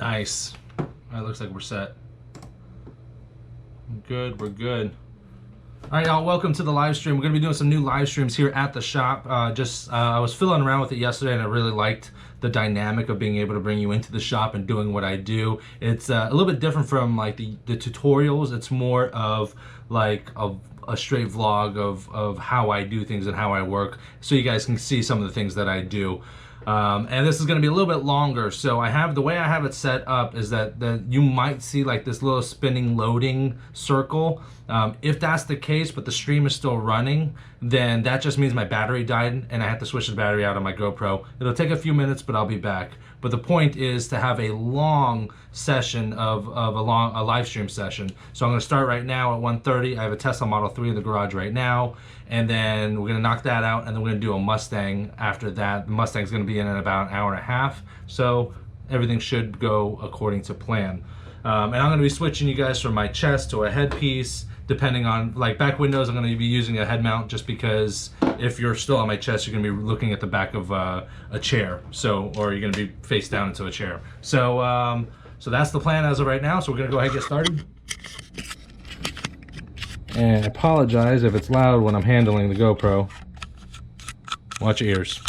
Nice. That looks like we're set. Good, we're good. All right, y'all, welcome to the live stream. We're gonna be doing some new live streams here at the shop. I was fiddling around with it yesterday and I really liked the dynamic of being able to bring you into the shop and doing what I do. It's a little bit different from like the tutorials. It's more of like a straight vlog of how I do things and how I work, so you guys can see some of the things that I do. And this is going to be a little bit longer, so the way I have it set up is that you might see like this little spinning loading circle. If that's the case, but the stream is still running, then that just means my battery died and I have to switch the battery out on my GoPro. It'll take a few minutes, but I'll be back. But the point is to have a long session of a live stream session. So I'm going to start right now at 1:30. I have a Tesla Model 3 in the garage right now, and then we're going to knock that out, and then we're going to do a Mustang after that. The Mustang's going to be in about an hour and a half, so everything should go according to plan. And I'm going to be switching you guys from my chest to a headpiece, depending on, like, back windows I'm going to be using a head mount, just because if you're still on my chest, you're going to be looking at the back of a chair, or you're going to be face down into a chair. So so that's the plan as of right now. So we're going to go ahead and get started. And I apologize if it's loud when I'm handling the GoPro. Watch your ears.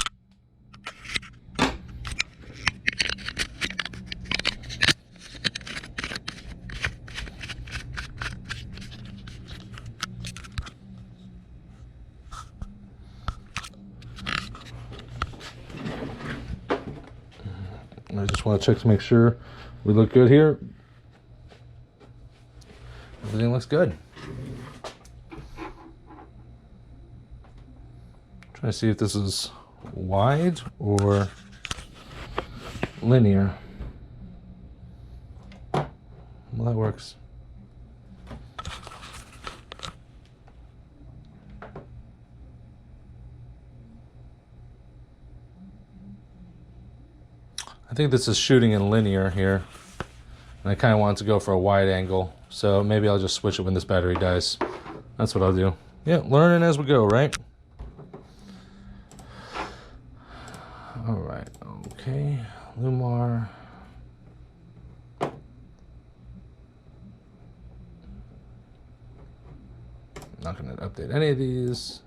I just want to check to make sure we look good here. Everything looks good. Trying to see if this is wide or linear. Well, that works. I think this is shooting in linear here, and I kind of want to go for a wide angle, so maybe I'll just switch it when this battery dies. That's what I'll do. Yeah, learning as we go, right? All right, okay, Lumar. Not going to update any of these.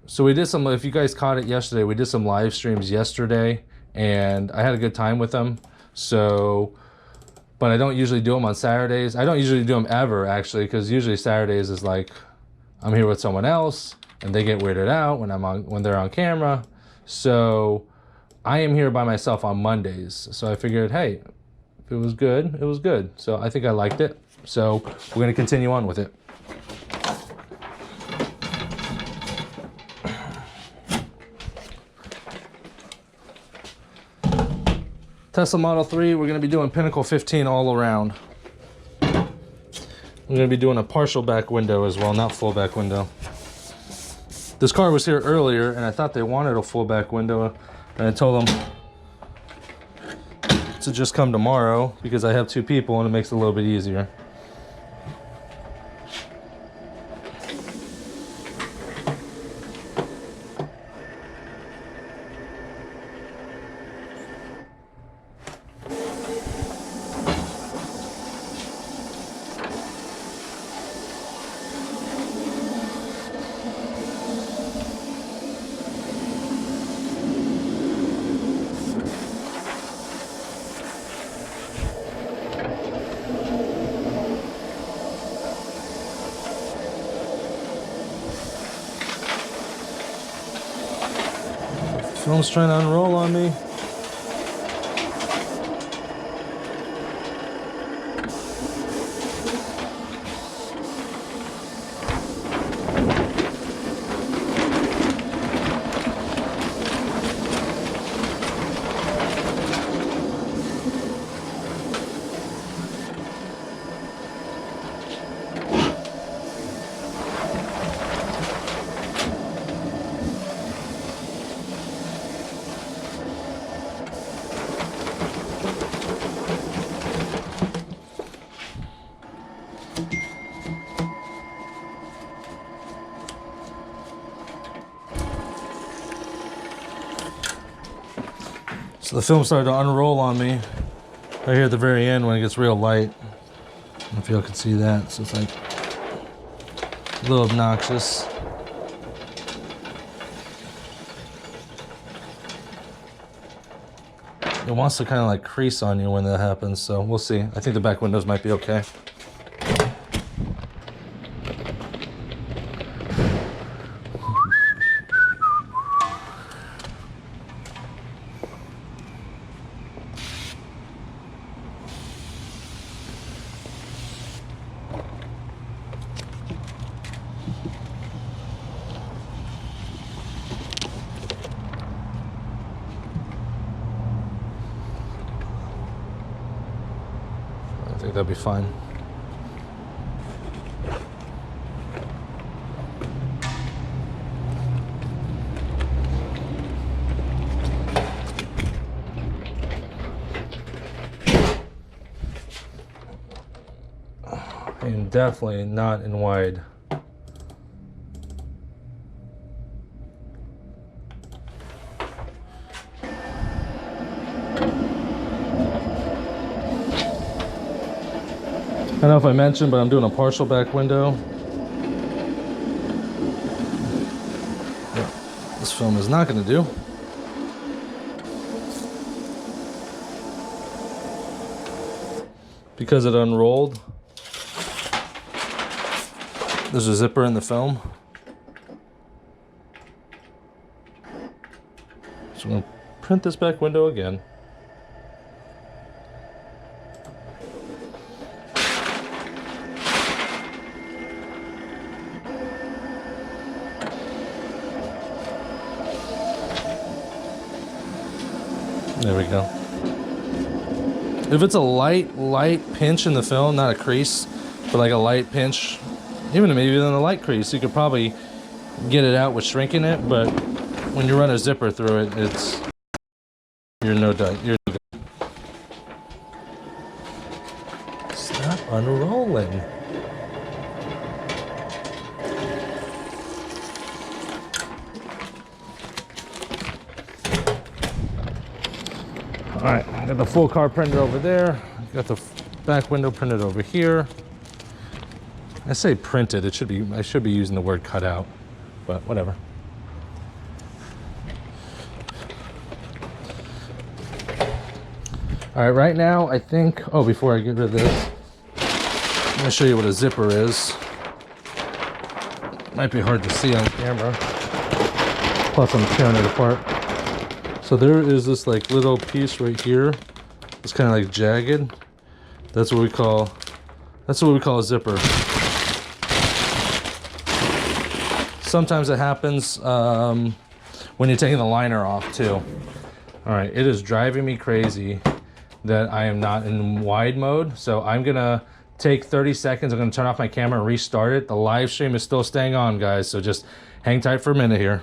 So we did some, if you guys caught it yesterday, we did some live streams yesterday, and I had a good time with them. So, but I don't usually do them on Saturdays. I don't usually do them ever, actually, because usually Saturdays is like I'm here with someone else, and they get weirded out when they're on camera. So I am here by myself on Mondays. So I figured, hey, if it was good, it was good. So I think I liked it. So we're going to continue on with it. Tesla Model 3, we're going to be doing Pinnacle 15 all around. We're going to be doing a partial back window as well, not full back window. This car was here earlier, and I thought they wanted a full back window, and I told them to just come tomorrow because I have 2 people and it makes it a little bit easier. Film's trying to unroll on me. So the film started to unroll on me right here at the very end when it gets real light. I don't know if y'all can see that. So it's like a little obnoxious. It wants to kind of like crease on you when that happens, so we'll see. I think the back windows might be okay. I think that'll be fine. And definitely not in wide. I don't know if I mentioned, but I'm doing a partial back window. Yeah, this film is not going to do. Because it unrolled, there's a zipper in the film. So I'm going to print this back window again. There we go. If it's a light pinch in the film, not a crease, but like a light pinch, even maybe then a light crease, you could probably get it out with shrinking it, but when you run a zipper through it, it's, you're no doubt, you're no good. Stop unrolling. All right, I got the full car printed over there. Got the back window printed over here. I say printed, it should be, I should be using the word cut out, but whatever. All right, right now I think, oh, before I get rid of this, I'm gonna show you what a zipper is. Might be hard to see on camera. Plus I'm tearing it apart. So there is this like little piece right here. It's kind of like jagged. That's what we call a zipper. Sometimes it happens when you're taking the liner off too. All right, it is driving me crazy that I am not in wide mode. So I'm gonna take 30 seconds. I'm gonna turn off my camera and restart it. The live stream is still staying on, guys. So just hang tight for a minute here.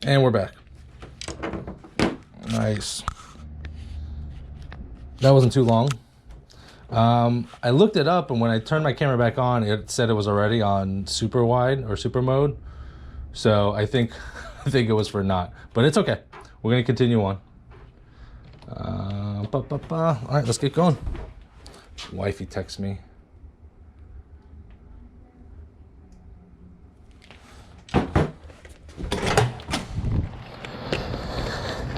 And we're back. Nice. That wasn't too long. I looked it up, and when I turned my camera back on, it said it was already on super wide or super mode. So I think it was for not, but it's okay. We're gonna continue on. All right, let's get going. Wifey texts me.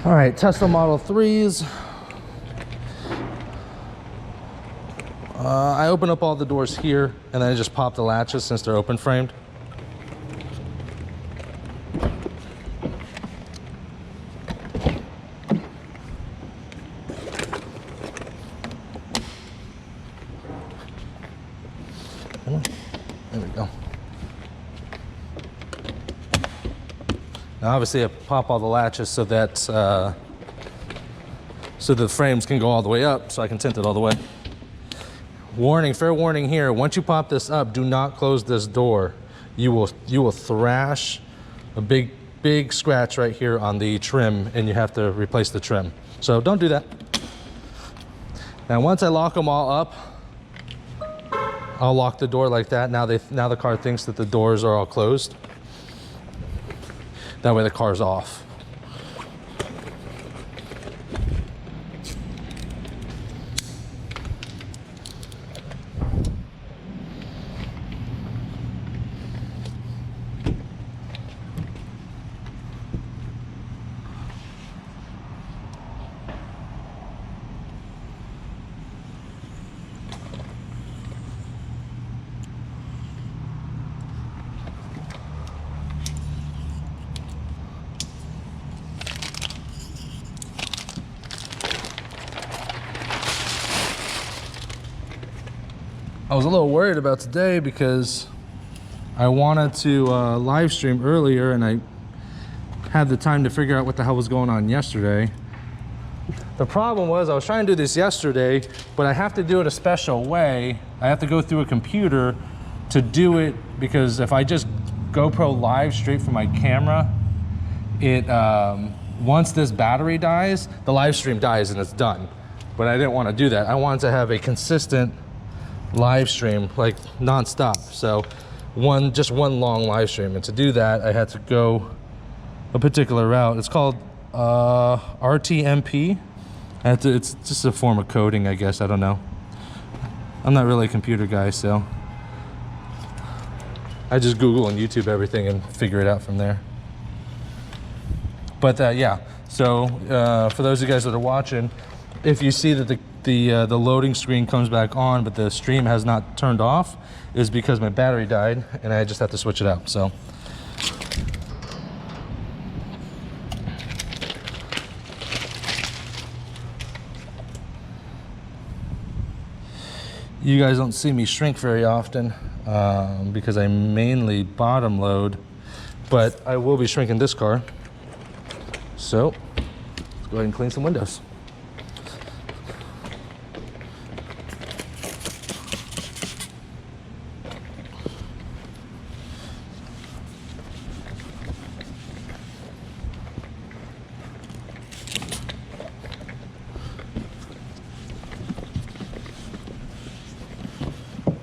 All right, Tesla Model 3s. I open up all the doors here, and then I just pop the latches since they're open framed. There we go. Now obviously I pop all the latches so that so the frames can go all the way up, so I can tint it all the way. Warning, fair warning here, once you pop this up, do not close this door. You will thrash a big scratch right here on the trim, and you have to replace the trim. So don't do that. Now once I lock them all up, I'll lock the door like that. Now the car thinks that the doors are all closed. That way the car's off. I was a little worried about today because I wanted to live stream earlier and I had the time to figure out what the hell was going on yesterday. The problem was I was trying to do this yesterday, but I have to do it a special way. I have to go through a computer to do it because if I just GoPro live straight from my camera, it once this battery dies, the live stream dies and it's done. But I didn't want to do that. I wanted to have a consistent live stream, like non-stop. So just one long live stream, and to do that I had to go a particular route. It's called RTMP. It's just a form of coding, I guess. I don't know. I'm not really a computer guy, so I just Google and YouTube everything and figure it out from there. But yeah, so for those of you guys that are watching, if you see that the loading screen comes back on but the stream has not turned off, is because my battery died and I just have to switch it out. So you guys don't see me shrink very often because I mainly bottom load, but I will be shrinking this car. So let's go ahead and clean some windows.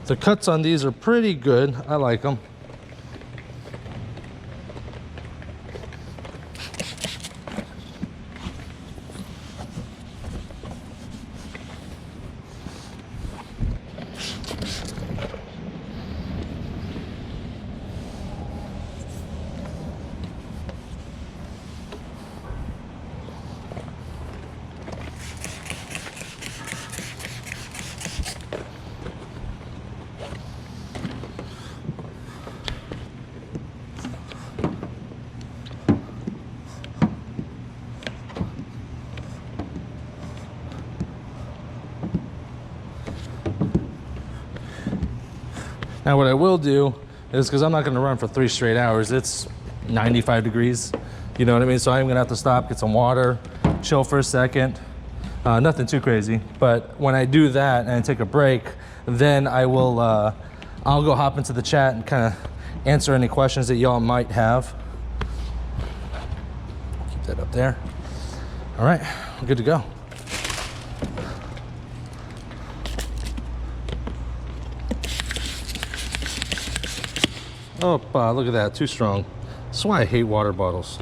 The cuts on these are pretty good. I like them. Now what I will do is, because I'm not going to run for 3 straight hours, it's 95 degrees, you know what I mean? So I'm going to have to stop, get some water, chill for a second. Nothing too crazy, but when I do that and I take a break, then I will I'll go hop into the chat and kind of answer any questions that y'all might have. Keep that up there. All right, we're good to go. Oh, look at that, too strong. That's why I hate water bottles.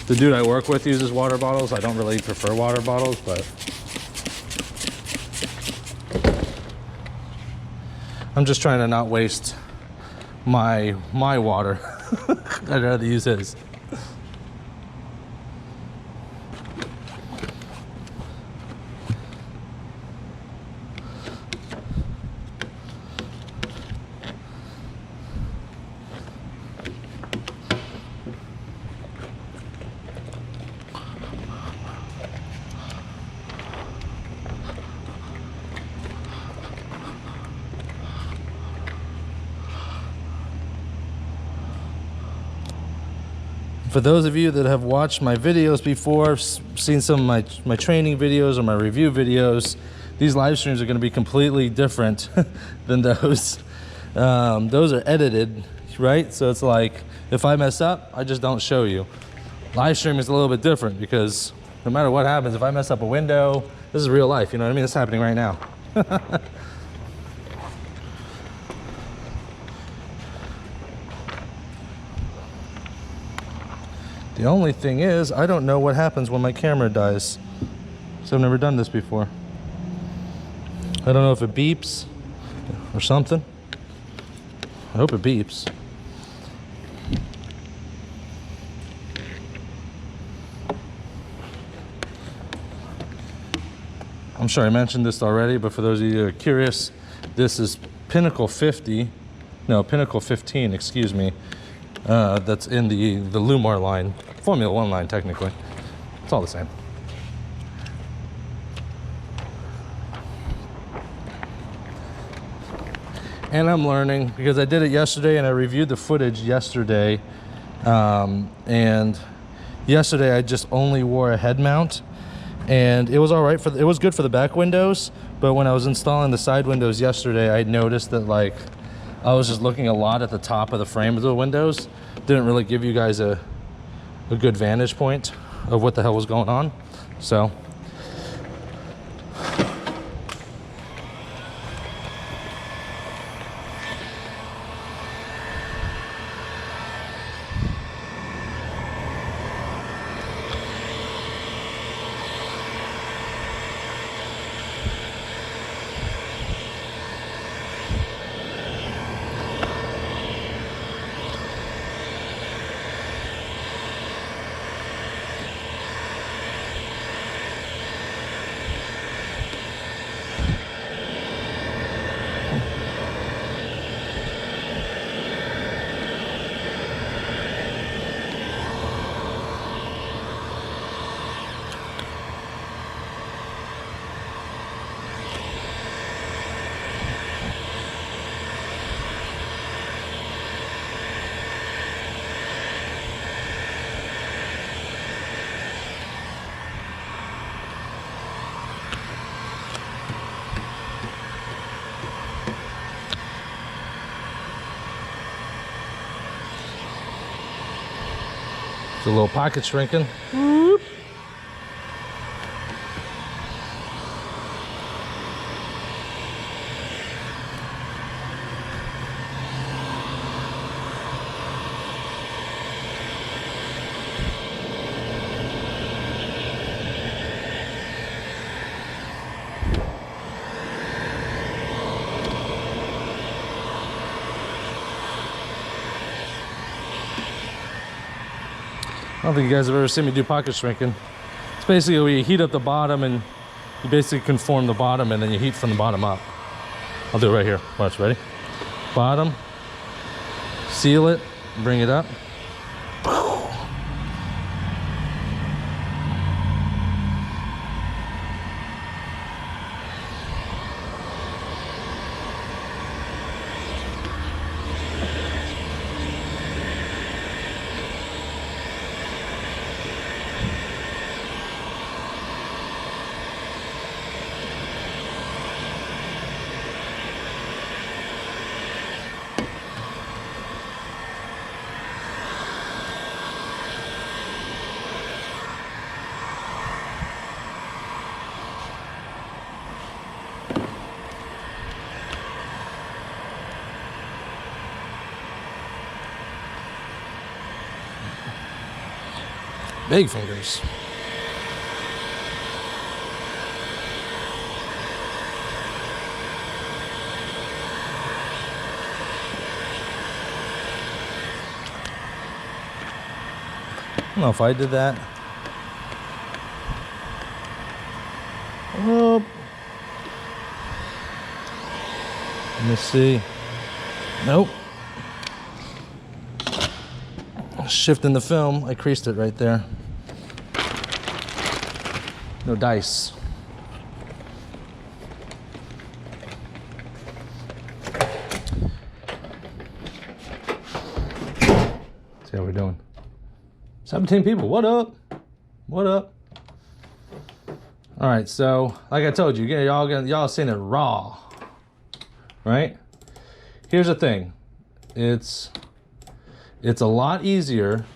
The dude I work with uses water bottles. I don't really prefer water bottles, but I'm just trying to not waste my water. I'd rather use his. For those of you that have watched my videos before, seen some of my training videos or my review videos, these live streams are going to be completely different than those. Those are edited, right? So it's like, if I mess up, I just don't show you. Live stream is a little bit different because no matter what happens, if I mess up a window, this is real life, you know what I mean? It's happening right now. The only thing is, I don't know what happens when my camera dies. So I've never done this before. I don't know if it beeps or something. I hope it beeps. I'm sure I mentioned this already, but for those of you who are curious, this is Pinnacle 15, excuse me. That's in the Lumar line, Formula One line technically. It's all the same. And I'm learning because I did it yesterday and I reviewed the footage yesterday. And yesterday I just only wore a head mount, and it was all right it was good for the back windows. But when I was installing the side windows yesterday, I noticed that like I was just looking a lot at the top of the frame of the windows. Didn't really give you guys a good vantage point of what the hell was going on. So it's a little pocket shrinking. Whoop. I don't think you guys have ever seen me do pocket shrinking. It's basically where you heat up the bottom and you basically conform the bottom and then you heat from the bottom up. I'll do it right here. Watch, ready? Bottom, seal it, bring it up. Big fingers. I don't know if I did that. Oh. Let me see. Nope. Shifting the film, I creased it right there. No dice. See how we're doing. 17 people, what up? What up? All right, so like I told you, y'all seen it raw, right? Here's the thing. It's a lot easier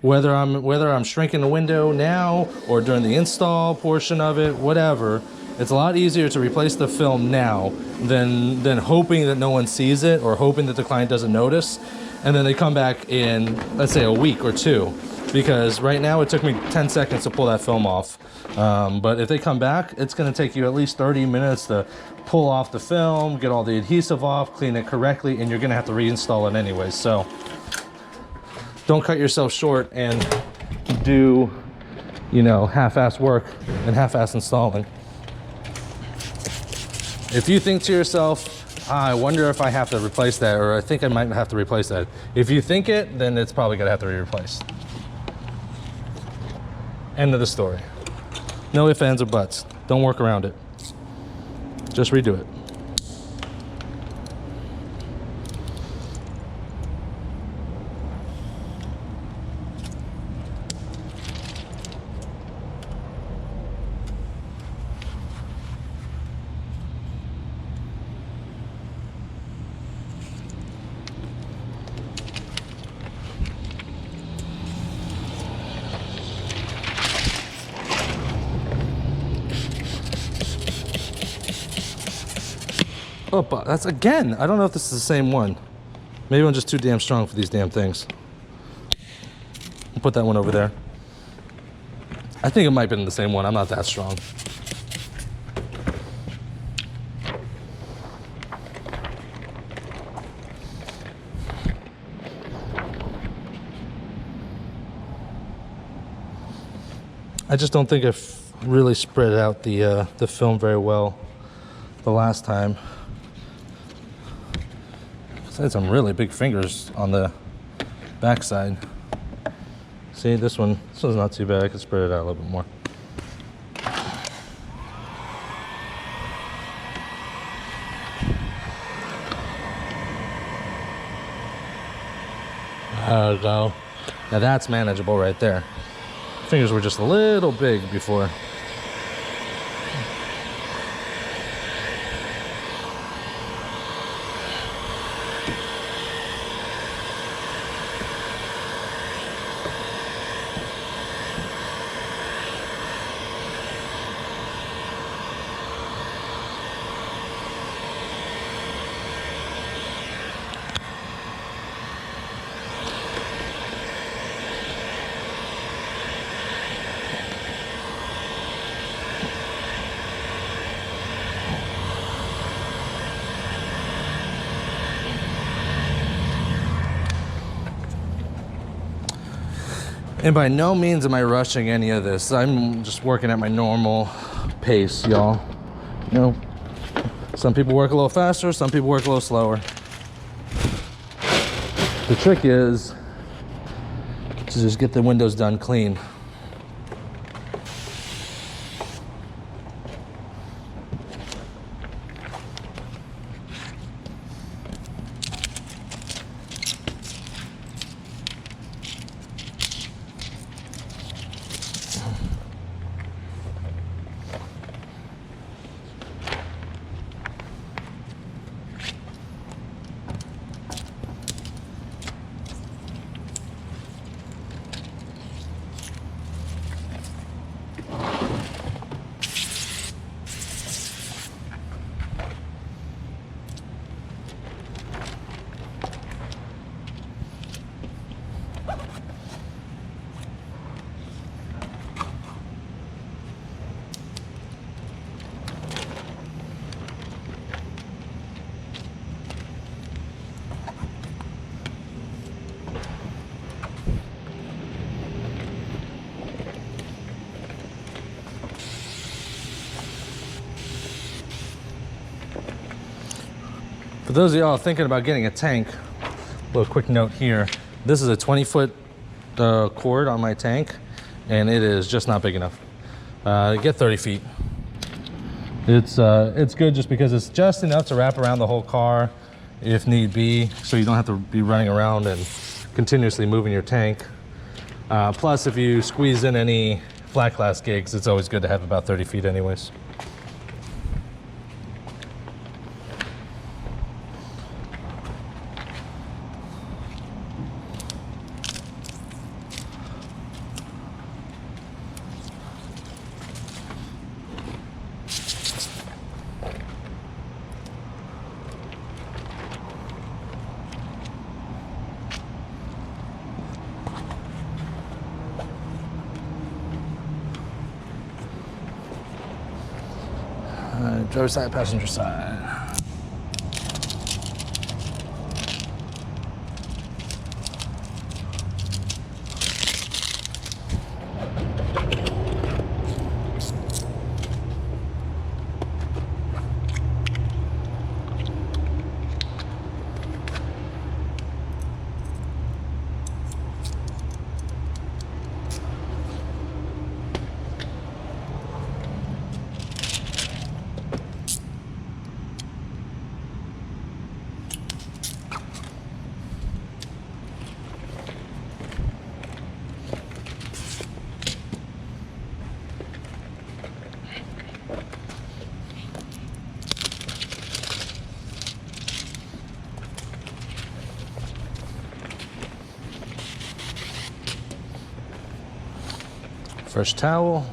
Whether I'm shrinking the window now or during the install portion of it, whatever, it's a lot easier to replace the film now than hoping that no one sees it or hoping that the client doesn't notice, and then they come back in, let's say, a week or two. Because right now it took me 10 seconds to pull that film off. But if they come back, it's gonna take you at least 30 minutes to pull off the film, get all the adhesive off, clean it correctly, and you're gonna have to reinstall it anyways. So don't cut yourself short and do, you know, half-ass work and half-ass installing. If you think to yourself, I wonder if I have to replace that, or I think I might have to replace that. If you think it, then it's probably gonna have to be replaced. End of the story. No ifs, ands, or buts. Don't work around it. Just redo it. Oh, but that's again. I don't know if this is the same one. Maybe I'm just too damn strong for these damn things. I'll put that one over there. I think it might have been the same one. I'm not that strong. I just don't think I've really spread out the film very well the last time. I had some really big fingers on the backside. See, this one's not too bad. I could spread it out a little bit more. There we go. Now that's manageable right there. Fingers were just a little big before. And by no means am I rushing any of this. I'm just working at my normal pace, y'all. You know, some people work a little faster, some people work a little slower. The trick is to just get the windows done clean. For those of y'all thinking about getting a tank, a little quick note here. This is a 20-foot cord on my tank, and it is just not big enough. Get 30 feet. It's good just because it's just enough to wrap around the whole car if need be, so you don't have to be running around and continuously moving your tank. Plus, if you squeeze in any flat glass gigs, it's always good to have about 30 feet anyways. Driver side, passenger side. Fresh towel.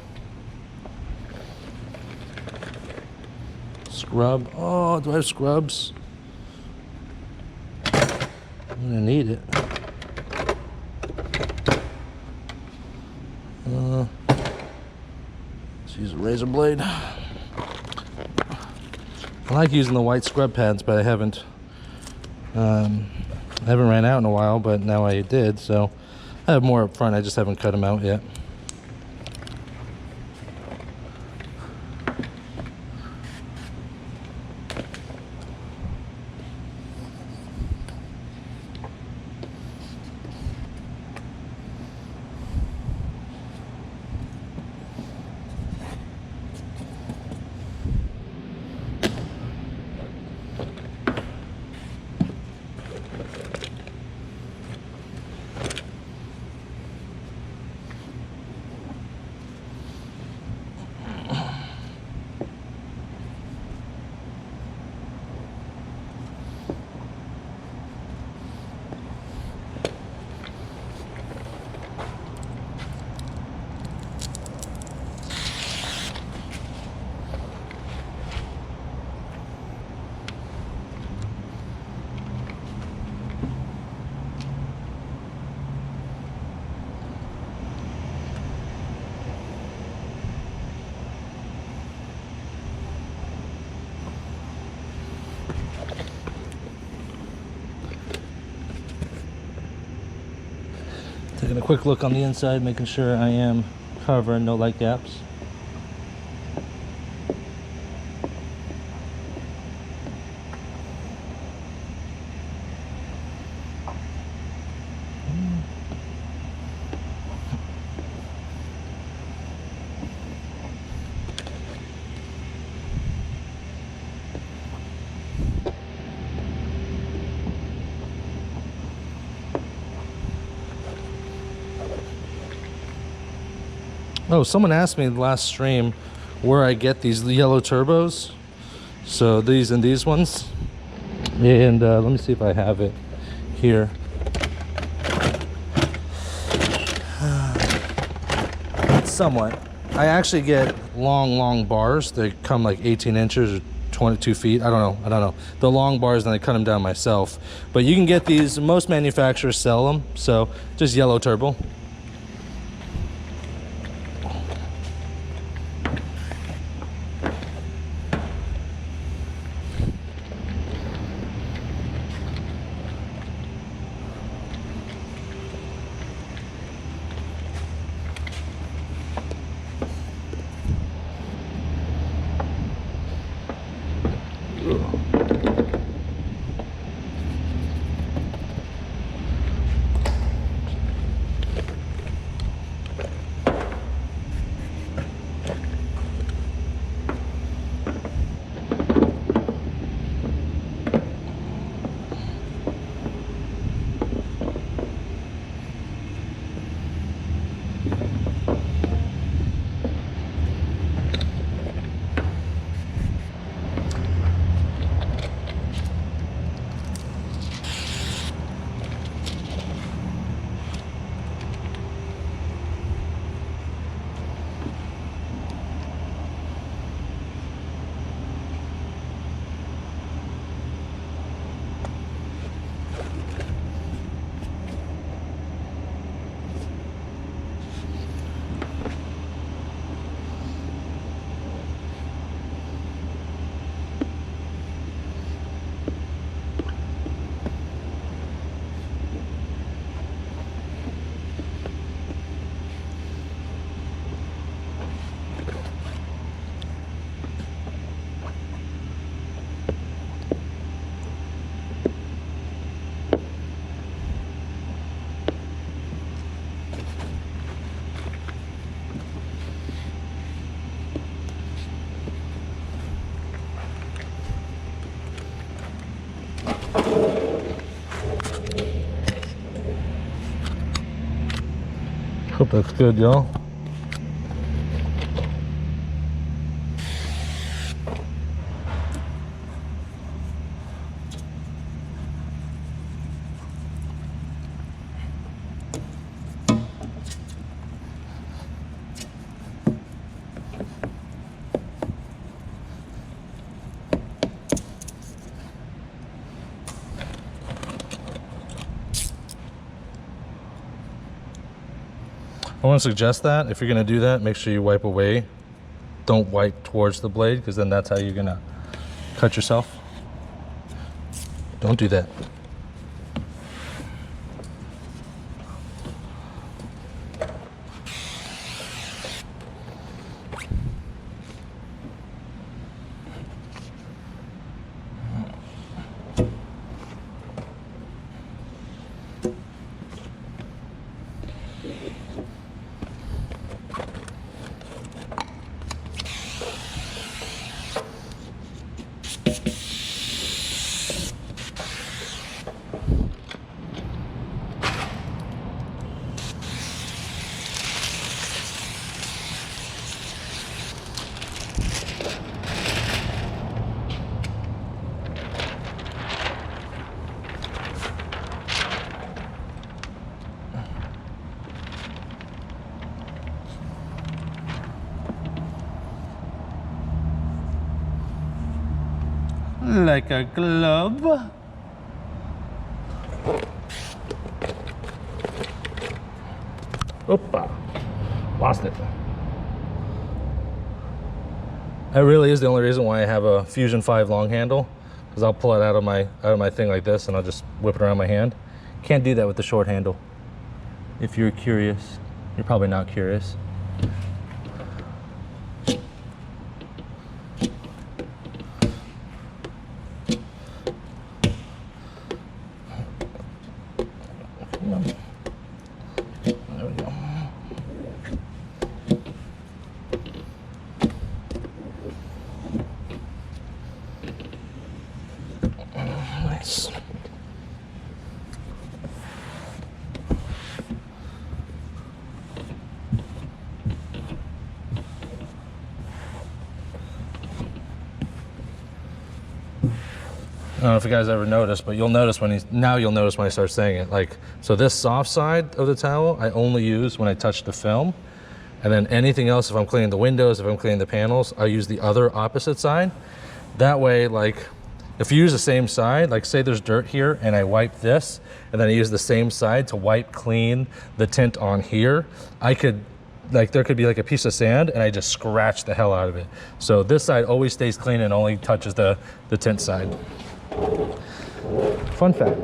Scrub. Oh, do I have scrubs? I'm gonna need it. Let's use a razor blade. I like using the white scrub pads, but I haven't ran out in a while, but now I did, so I have more up front. I just haven't cut them out yet. Taking a quick look on the inside, making sure I am covering, no light gaps. Oh, someone asked me in the last stream where I get these yellow turbos. So these and these ones. And let me see if I have it here. Somewhat. I actually get long bars. They come like 18 inches or 22 feet. I don't know. The long bars, and I cut them down myself. But you can get these. Most manufacturers sell them. So just yellow turbo. That's good, y'all. I want to suggest that if you're going to do that, make sure you wipe away. Don't wipe towards the blade, because then that's how you're going to cut yourself. Don't do that. Like a glove. Opa, lost it. That really is the only reason why I have a Fusion 5 long handle, because I'll pull it out of my thing like this and I'll just whip it around my hand. Can't do that with the short handle. If you're curious, you're probably not curious. There we go. Nice. I don't know if you guys ever noticed, but you'll notice when you'll notice when I start saying it. Like, so this soft side of the towel, I only use when I touch the film. And then anything else, if I'm cleaning the windows, if I'm cleaning the panels, I use the other opposite side. That way, like, if you use the same side, like say there's dirt here and I wipe this, and then I use the same side to wipe clean the tint on here, I could, like, there could be like a piece of sand and I just scratch the hell out of it. So this side always stays clean and only touches the tint side. Fun fact.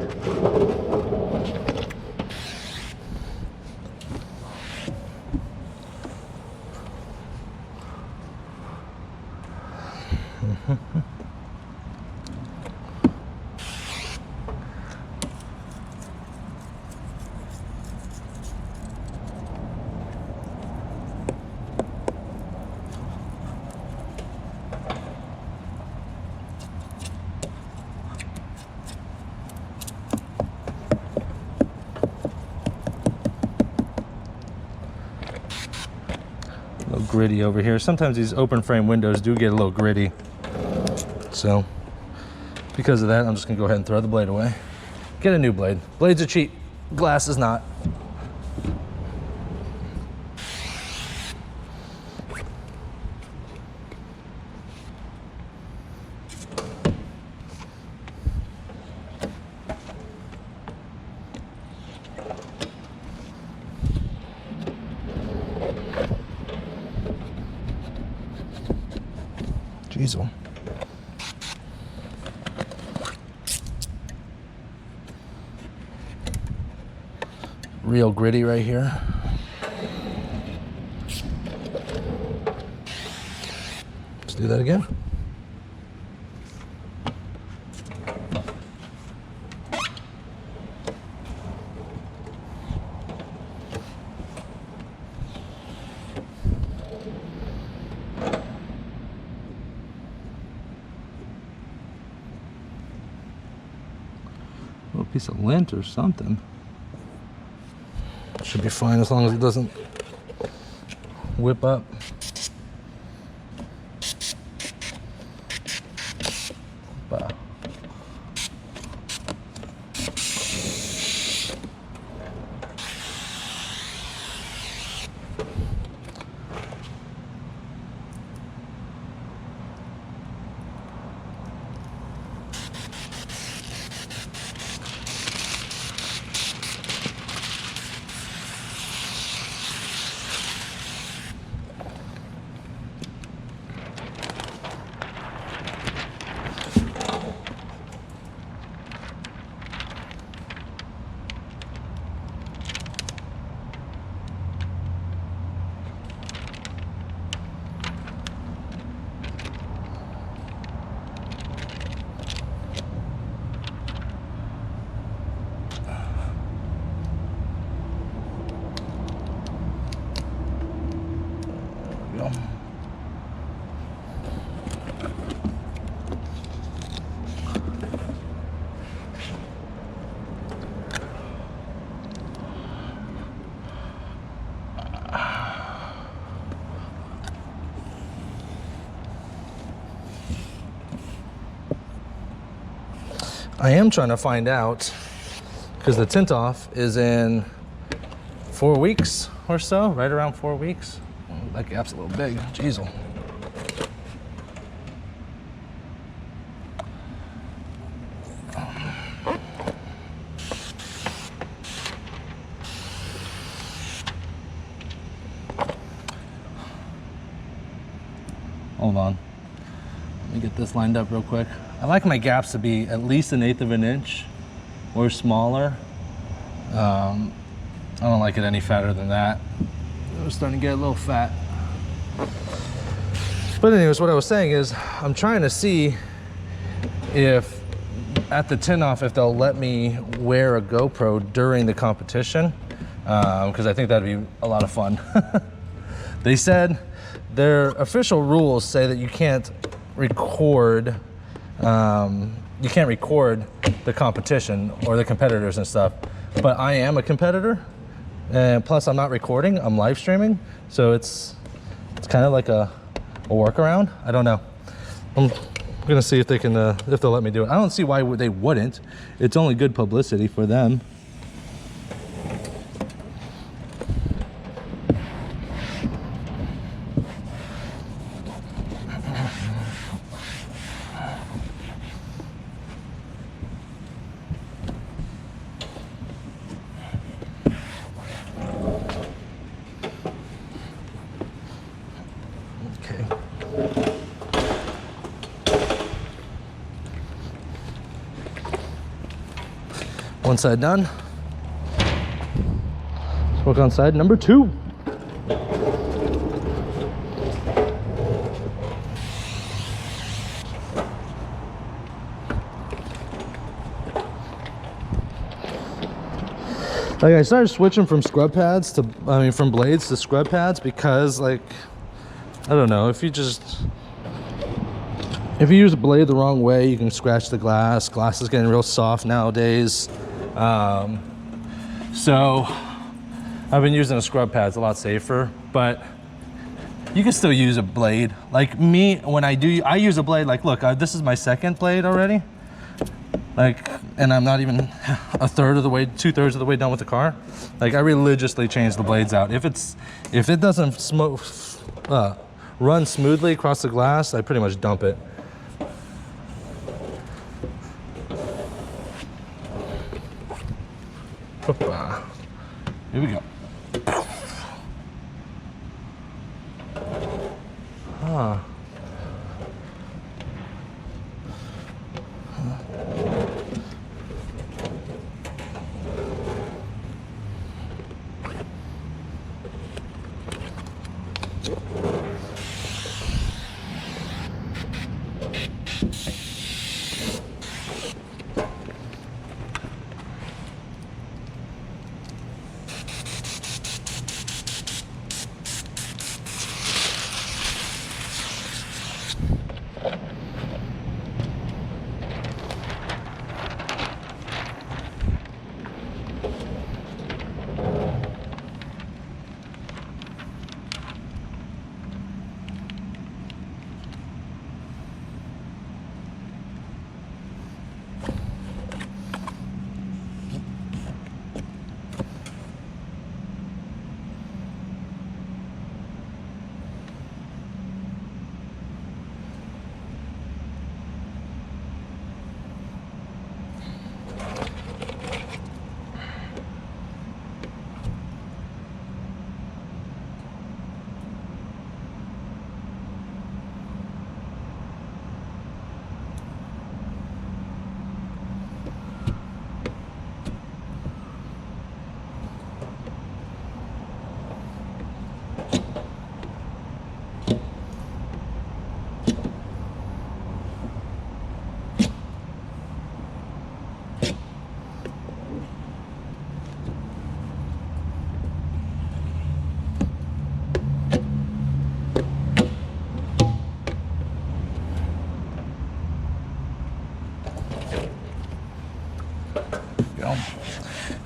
A little gritty over here. Sometimes these open frame windows do get a little gritty. So because of that, I'm just gonna go ahead and throw the blade away. Get a new blade. Blades are cheap, glass is not. Jeez. Real gritty right here. Let's do that again. A little piece of lint or something. Should be fine as long as it doesn't whip up. Wow. I am trying to find out, because the tint off is in 4 weeks or so, right around 4 weeks. That gap's a little big, jeez. Hold on, let me get this lined up real quick. I like my gaps to be at least 1/8 of an inch or smaller. I don't like it any fatter than that. It was starting to get a little fat. But anyways, what I was saying is I'm trying to see if at the tint off, if they'll let me wear a GoPro during the competition, because I think that'd be a lot of fun. They said their official rules say that you can't record the competition or the competitors and stuff, but I am a competitor, and plus I'm not recording, I'm live streaming, so it's kind of like a workaround. I don't know. I'm gonna see if they can if they'll let me do it. I don't see why they wouldn't. It's only good publicity for them. One side done. Let's work on side number 2. Like, I started switching from scrub pads to, from blades to scrub pads because, like, I don't know, if you use a blade the wrong way, you can scratch the glass. Glass is getting real soft nowadays. So I've been using a scrub pad. It's a lot safer, but you can still use a blade. Like me, when I use a blade. Like, look, this is my second blade already. Like, and I'm not even 2/3 of the way done with the car. Like, I religiously change the blades out. If it doesn't run smoothly across the glass, I pretty much dump it. Here we go.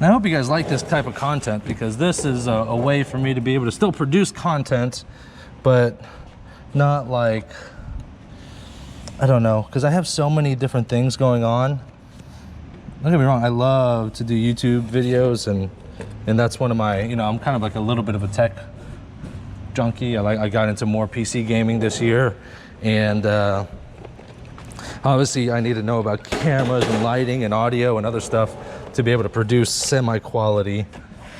And I hope you guys like this type of content, because this is a way for me to be able to still produce content, but not like, I don't know, because I have so many different things going on. Don't get me wrong, I love to do YouTube videos, and that's one of my, you know, I'm kind of like a little bit of a tech junkie. I got into more PC gaming this year, and obviously I need to know about cameras and lighting and audio and other stuff to be able to produce semi-quality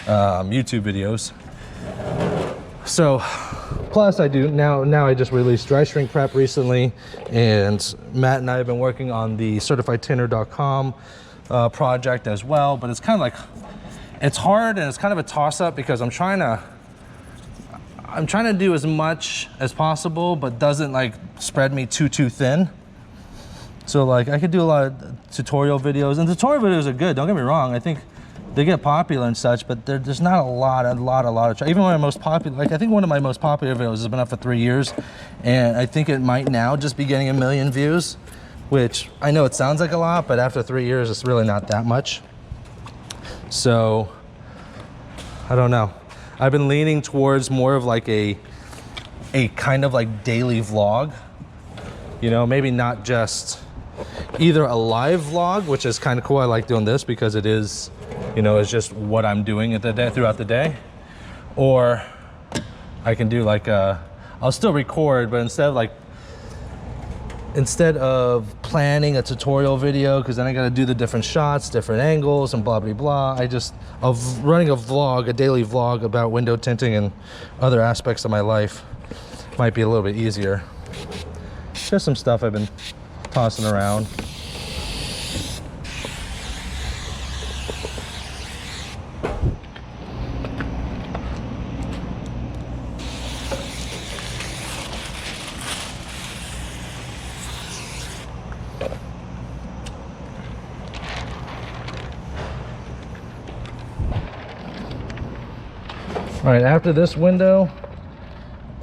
YouTube videos. So, plus I do, now I just released dry shrink prep recently, and Matt and I have been working on the certifiedtinter.com project as well, but it's kind of like, it's hard and it's kind of a toss-up, because I'm trying to do as much as possible, but doesn't like spread me too thin. So like I could do a lot of tutorial videos, and tutorial videos are good, don't get me wrong. I think they get popular and such, but there's not a lot of even one of my most popular, like I think one of my most popular videos has been up for 3 years, and I think it might now just be getting 1 million views, which I know it sounds like a lot, but after 3 years it's really not that much. So I don't know, I've been leaning towards more of like a kind of like daily vlog, you know, maybe not just either a live vlog, which is kind of cool. I like doing this because it is, you know, it's just what I'm doing at the day, throughout the day. Or I can do like I'll still record, but instead of planning a tutorial video, because then I got to do the different shots, different angles, and blah blah blah, running a vlog, a daily vlog about window tinting and other aspects of my life might be a little bit easier. Just some stuff I've been tossing around. All right, after this window,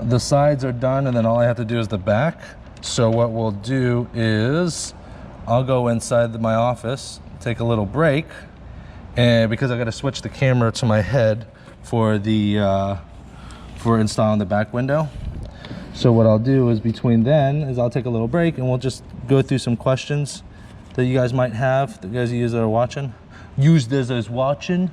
the sides are done, and then all I have to do is the back. So what we'll do is I'll go inside my office, take a little break, and because I got to switch the camera to my head for installing the back window. So what I'll do is between then is I'll take a little break, and we'll just go through some questions that you guys might have, that you guys use that are watching. Use this as watching.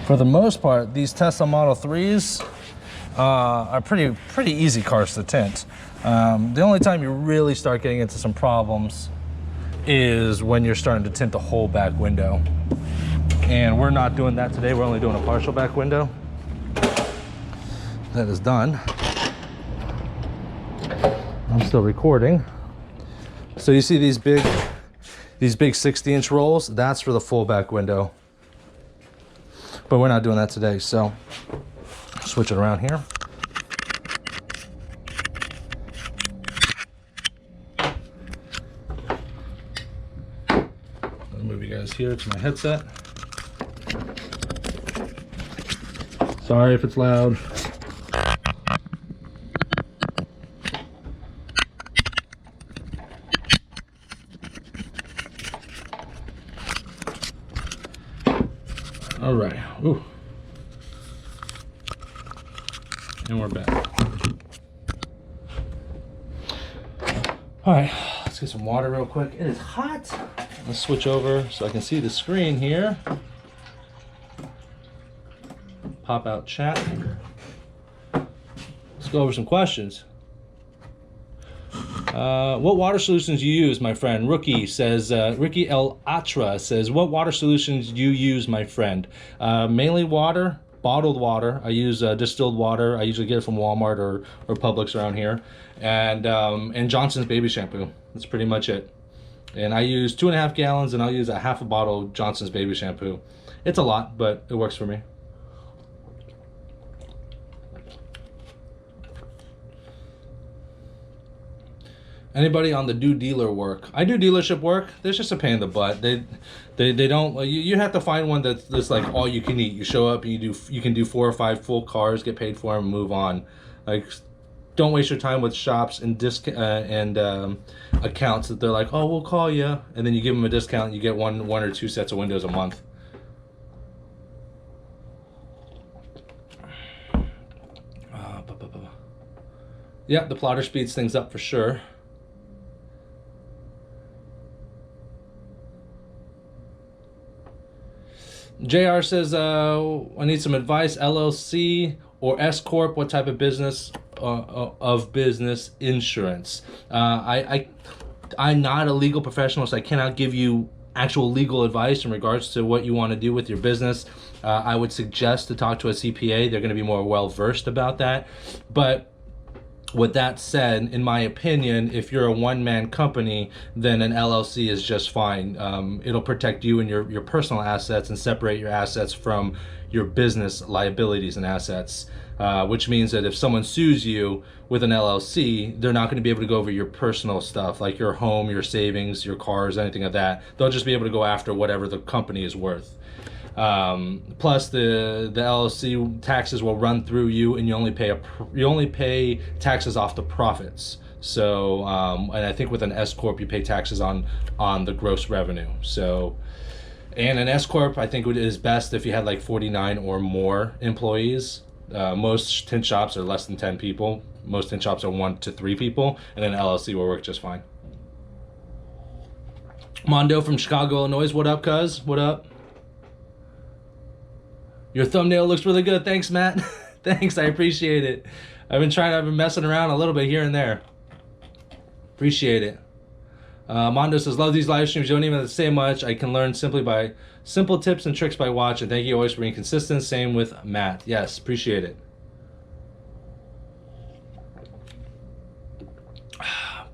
For the most part, these Tesla Model 3s are pretty easy cars to tint. The only time you really start getting into some problems is when you're starting to tint the whole back window. And we're not doing that today, we're only doing a partial back window. That is done. I'm still recording. So you see these big 60-inch rolls? That's for the full back window. But we're not doing that today, so switch it around here. I'll move you guys here to my headset. Sorry if it's loud. All right. Ooh. And we're back. All right, let's get some water real quick. It is hot. Let's switch over so I can see the screen here. Pop out chat. go over some questions. What water solutions you use, my friend? Rookie says, Ricky El Atra says, what water solutions you use, my friend? Mainly water, bottled water. I use distilled water. I usually get it from Walmart or Publix around here. And Johnson's baby shampoo. That's pretty much it. And I use 2.5 gallons, and I'll use a half a bottle of Johnson's baby shampoo. It's a lot, but it works for me. Anybody on the do dealer work? I do dealership work. There's just a pain in the butt. They don't. You have to find one that's like all you can eat. You show up, you can do 4 or 5 full cars, get paid for them, and move on. Like, don't waste your time with shops and accounts that they're like, oh, we'll call you, and then you give them a discount, and you get one or 2 sets of windows a month. Yeah, the plotter speeds things up for sure. JR says, I need some advice. LLC or S Corp? What type of business? Business insurance. I'm not a legal professional, so I cannot give you actual legal advice in regards to what you want to do with your business. I would suggest to talk to a CPA. They're going to be more well versed about that. But with that said, in my opinion, if you're a one-man company, then an LLC is just fine. It'll protect you and your personal assets and separate your assets from your business liabilities and assets, which means that if someone sues you with an LLC, they're not going to be able to go over your personal stuff, like your home, your savings, your cars, anything of that. They'll just be able to go after whatever the company is worth. Plus the LLC taxes will run through you, and you only pay taxes off the profits. So and I think with an S Corp you pay taxes on the gross revenue. So, and an S Corp I think it is best if you had like 49 or more employees. Most tint shops are less than 10 people. Most tint shops are 1 to 3 people, and an LLC will work just fine. Mondo from Chicago, Illinois. What up, cuz? What up? Your thumbnail looks really good. Thanks, Matt. Thanks, I appreciate it. I've been messing around a little bit here and there. Appreciate it. Mondo says, love these live streams. You don't even have to say much. I can learn simply by simple tips and tricks by watching. Thank you always for being consistent. Same with Matt. Yes, appreciate it.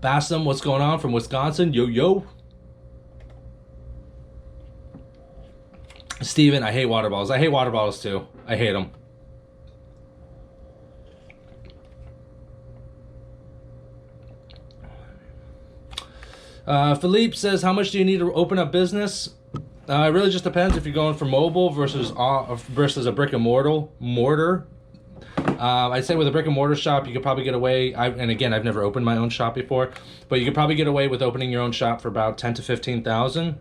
Bassam, what's going on from Wisconsin? Yo, yo. Steven, I hate water bottles. I hate water bottles too. I hate them. Philippe says, how much do you need to open a business? It really just depends if you're going for mobile versus a brick and mortar. I'd say with a brick and mortar shop, you could probably get away. And again, I've never opened my own shop before, but you could probably get away with opening your own shop for about 10 to 15,000.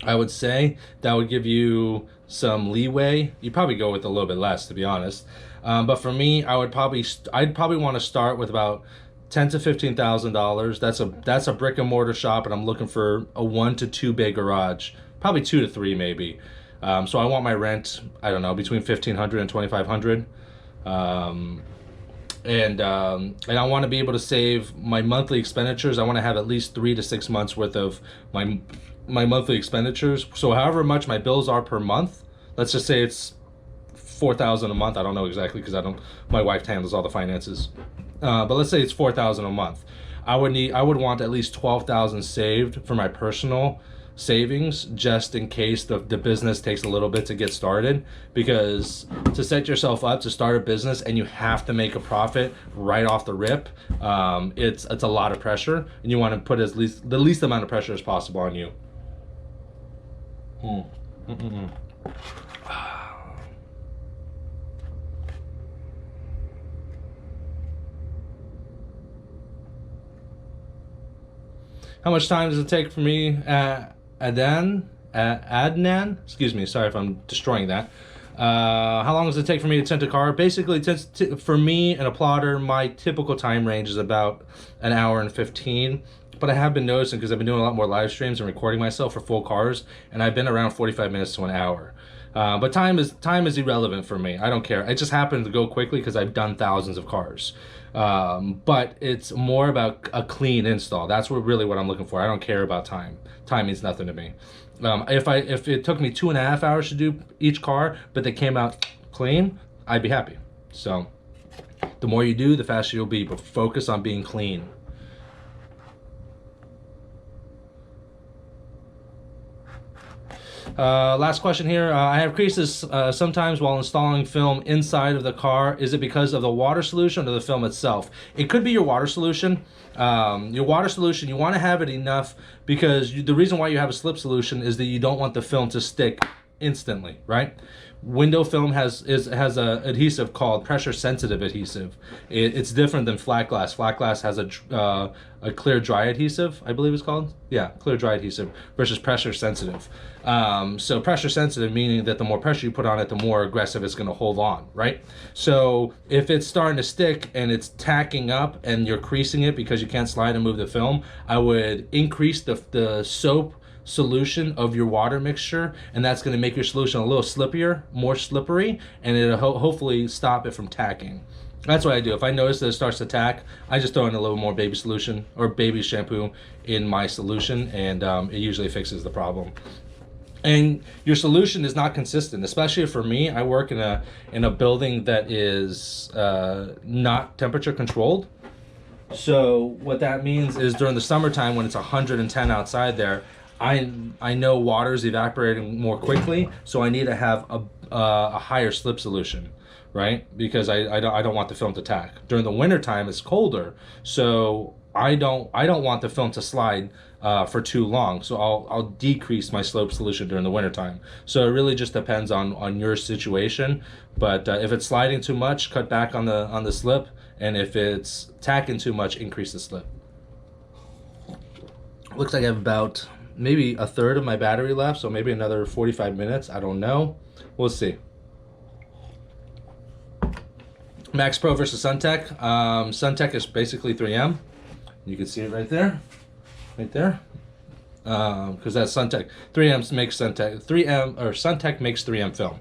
I would say that would give you some leeway. You'd probably go with a little bit less, to be honest. But for me, I'd probably want to start with about $10,000 to $15,000. That's a brick and mortar shop, and I'm looking for a 1 to 2 bay garage, probably 2 to 3 maybe. So I want my rent, I don't know, between $1,500 and $2,500. And I want to be able to save my monthly expenditures. I want to have at least 3 to 6 months worth of my monthly expenditures. So however much my bills are per month, let's just say it's $4,000 a month. I don't know exactly because my wife handles all the finances. But let's say it's $4,000 a month. I would want at least $12,000 saved for my personal savings, just in case the business takes a little bit to get started, because to set yourself up to start a business and you have to make a profit right off the rip, it's a lot of pressure, and you want to put the least amount of pressure as possible on you. How much time does it take for me, Adnan? Excuse me, sorry if I'm destroying that. How long does it take for me to tint a car? Basically, for me and a plotter, my typical time range is about 1 hour and 15. But I have been noticing, because I've been doing a lot more live streams and recording myself for full cars, and I've been around 45 minutes to an hour. But time is irrelevant for me. I don't care. It just happened to go quickly because I've done thousands of cars. But it's more about a clean install. That's really what I'm looking for. I don't care about time. Time means nothing to me. If it took me 2.5 hours to do each car, but they came out clean, I'd be happy. So the more you do, the faster you'll be. But focus on being clean. Last question here. I have creases sometimes while installing film inside of the car. Is it because of the water solution or the film itself? It could be your water solution. Your water solution, you want to have it enough, because the reason why you have a slip solution is that you don't want the film to stick instantly, right? Window film has a adhesive called pressure sensitive adhesive. It's different than flat glass. Flat glass has a clear dry adhesive, I believe it's called. Yeah, clear dry adhesive versus pressure sensitive. So pressure sensitive meaning that the more pressure you put on it, the more aggressive it's going to hold on, right? So if it's starting to stick and it's tacking up and you're creasing it because you can't slide and move the film, I would increase the soap solution of your water mixture, and that's going to make your solution a little slippier, more slippery, and it'll hopefully stop it from tacking. That's what I do. If I notice that it starts to tack, I just throw in a little more baby solution or baby shampoo in my solution, and it usually fixes the problem. And your solution is not consistent, especially for me. I work in a building that is not temperature controlled. So what that means is during the summertime when it's 110 outside there, I know water's evaporating more quickly, so I need to have a higher slip solution, right? Because I don't want the film to tack. During the winter time, it's colder, so I don't want the film to slide for too long. So I'll decrease my slope solution during the winter time. So it really just depends on your situation. But if it's sliding too much, cut back on the slip, and if it's tacking too much, increase the slip. Looks like I have about maybe a third of my battery left, so maybe another 45 minutes. I don't know. We'll see. Max Pro versus Suntech. Suntech is basically 3M. You can see it right there. Right there. Because that's Suntech. 3M makes Suntech. 3M or Suntech makes 3M film.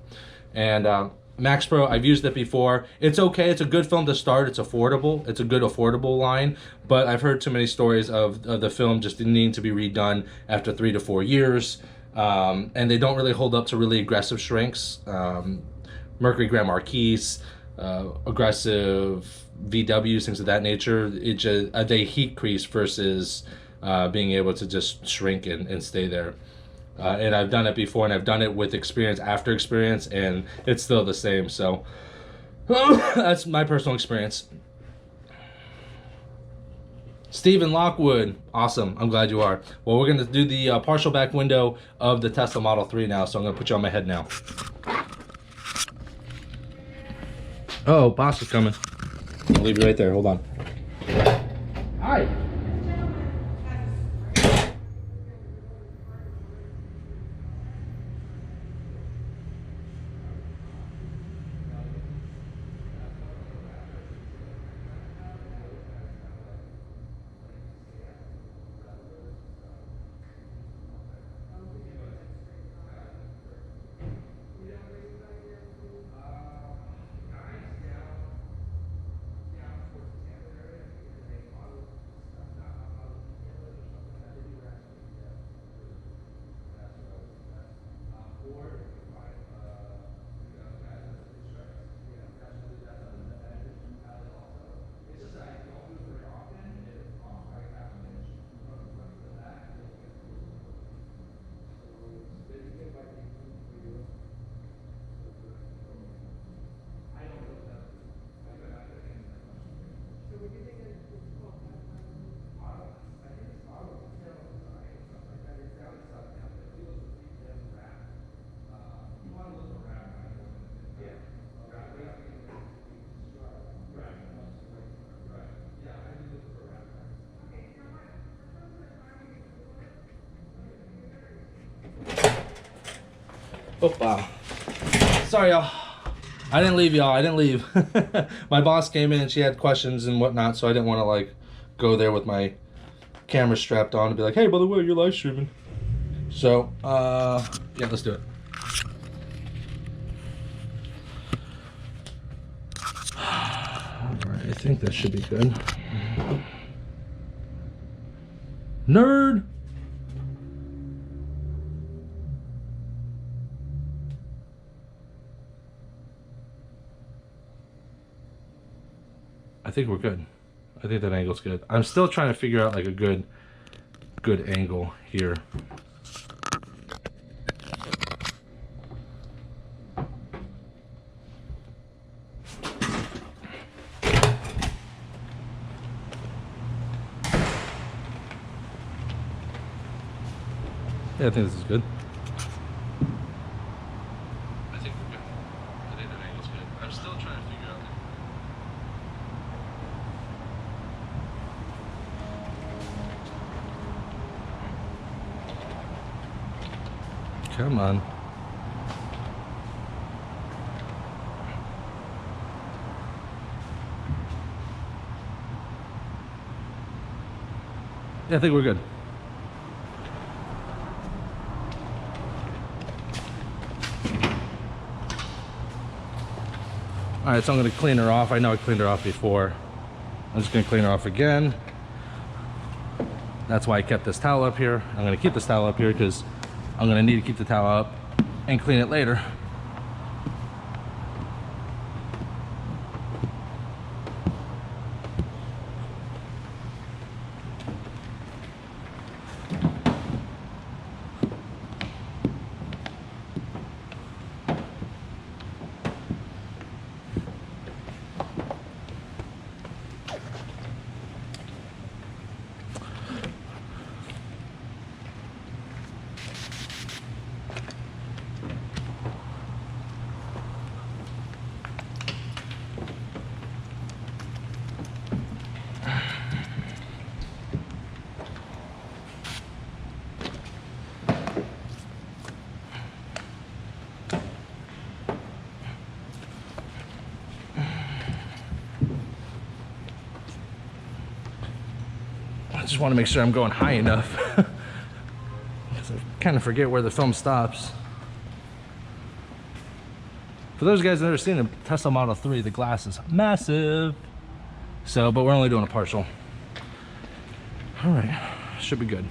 And Max Pro, I've used it before. It's okay. It's a good film to start. It's affordable. It's a good affordable line. But I've heard too many stories of the film just needing to be redone after 3 to 4 years. And they don't really hold up to really aggressive shrinks. Mercury Grand Marquis, aggressive VWs, things of that nature. It just they heat crease versus being able to just shrink and stay there. And I've done it before, and I've done it with experience after experience, and it's still the same. So that's my personal experience. Stephen Lockwood, awesome. I'm glad you are. Well, we're going to do the partial back window of the Tesla Model 3 now, so I'm going to put you on my head now. Oh, boss is coming. I'll leave you right there. Hold on. Hi. Oh, wow. Sorry, y'all. I didn't leave, y'all. I didn't leave. My boss came in and she had questions and whatnot, so I didn't want to, like, go there with my camera strapped on and be like, hey, by the way, you're live streaming. So, yeah, let's do it. Alright, I think that should be good. Nerd! I think we're good. I think that angle's good. I'm still trying to figure out like a good angle here. Yeah, I think this is good. I think we're good. I think that angle's good. I'm still trying to figure out. Come on. Yeah, I think we're good. All right, so I'm gonna clean her off. I know I cleaned her off before. I'm just gonna clean her off again. That's why I kept this towel up here. I'm gonna keep this towel up here because I'm gonna need to keep the towel up and clean it later. I just want to make sure I'm going high enough because I kind of forget where the film stops. For those guys that have never seen a Tesla Model 3, the glass is massive. So, but we're only doing a partial. All right, should be good.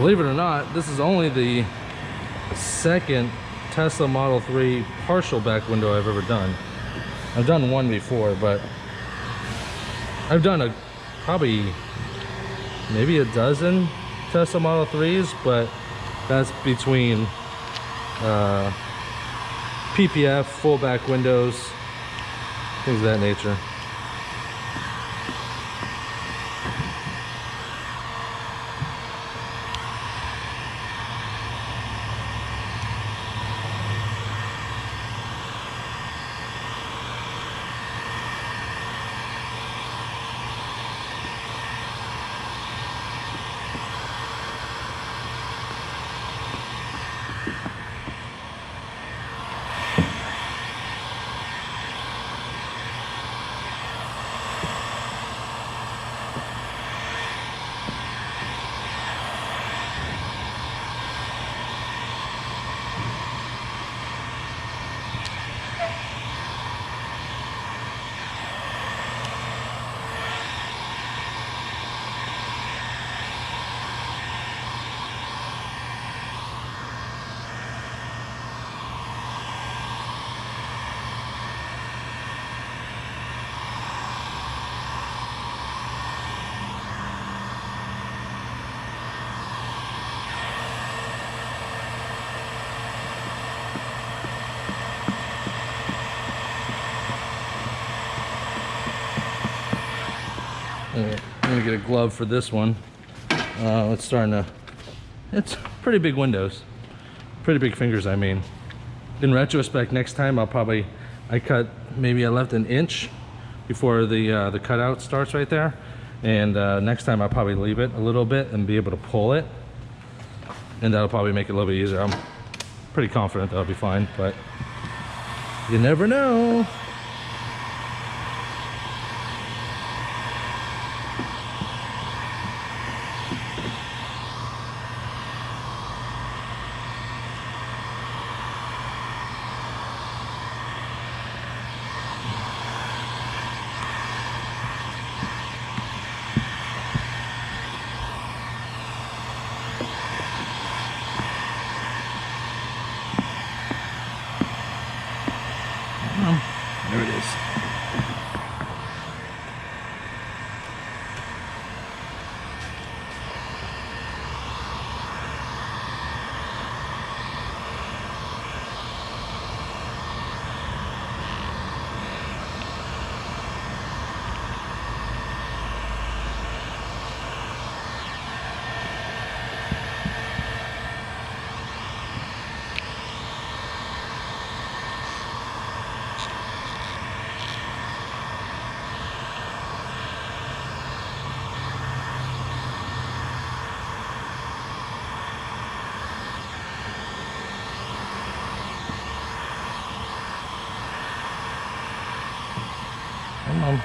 Believe it or not, this is only the second Tesla Model 3 partial back window I've ever done. I've done one before, but I've done probably maybe a dozen Tesla Model 3s, but that's between PPF, full back windows, things of that nature. I'm gonna get a glove for this one. It's pretty big windows, pretty big fingers, I mean. In retrospect, next time I left an inch before the cutout starts right there, and next time I'll probably leave it a little bit and be able to pull it, and that'll probably make it a little bit easier. I'm pretty confident that'll be fine, but you never know. There it is. Come on.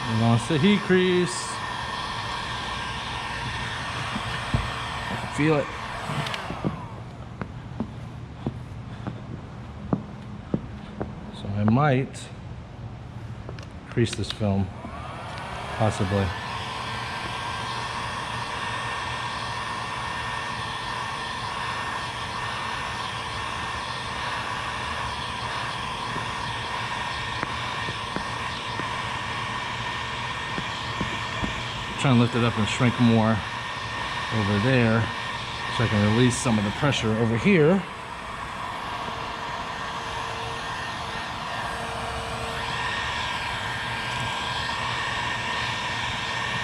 He wants the heat crease. I can feel it. So I might crease this film, possibly. Trying to lift it up and shrink more over there so I can release some of the pressure over here.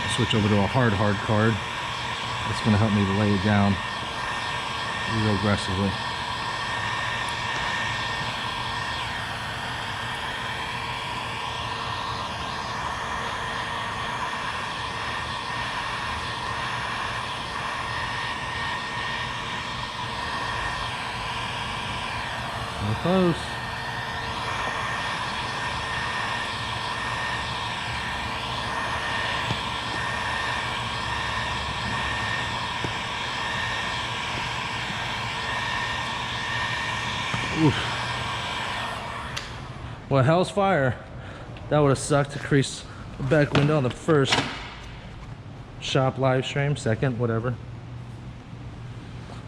I'll switch over to a hard card. That's going to help me lay it down real aggressively. Close. Oof. Well, hell's fire. That would have sucked to crease the back window on the first shop live stream, second, whatever.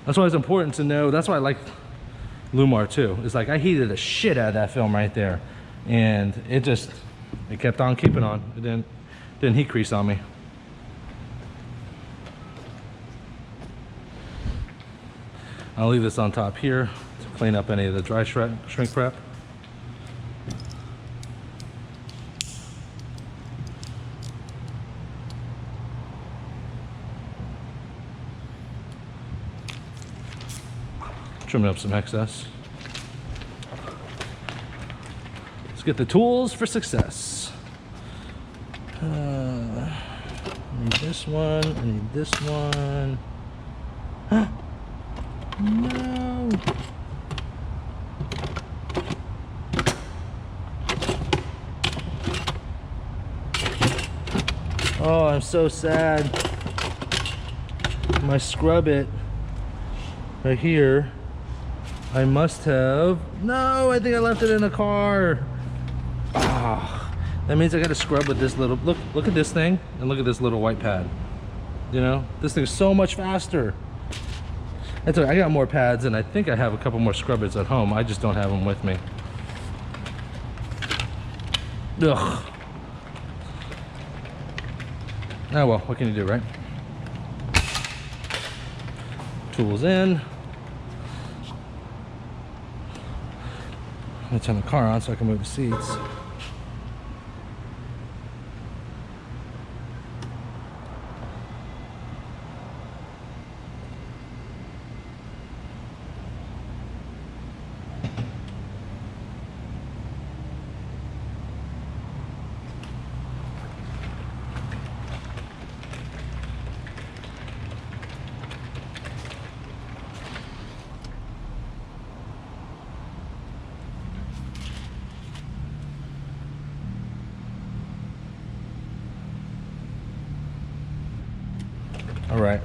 That's why it's important to know. That's why I like Lumar too. It's like I heated the shit out of that film right there, and it kept on keeping on. It didn't heat crease on me. I'll leave this on top here to clean up any of the dry shrink prep. Trimming up some excess. Let's get the tools for success. I need this one, I need this one. No! Oh, I'm so sad. My scrub it right here. I must have. No, I think I left it in the car. Ah, that means I gotta scrub with this little. Look at this thing, and look at this little white pad. You know, this thing's so much faster. That's okay. I got more pads, and I think I have a couple more scrubbers at home. I just don't have them with me. Ugh. Oh well, what can you do, right? Tools in. I'm gonna turn the car on so I can move the seats. All right,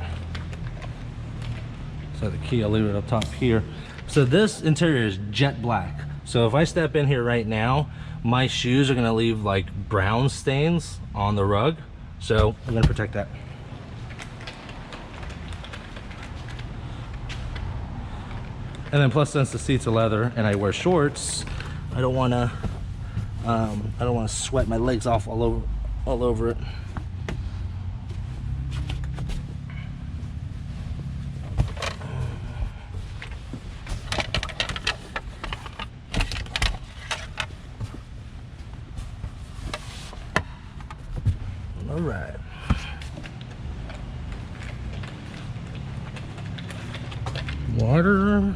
so the key, I'll leave it up top here. So this interior is jet black. So if I step in here right now, my shoes are gonna leave like brown stains on the rug. So I'm gonna protect that. And then plus, since the seats are leather and I wear shorts, I don't wanna sweat my legs off all over it. All right. Water.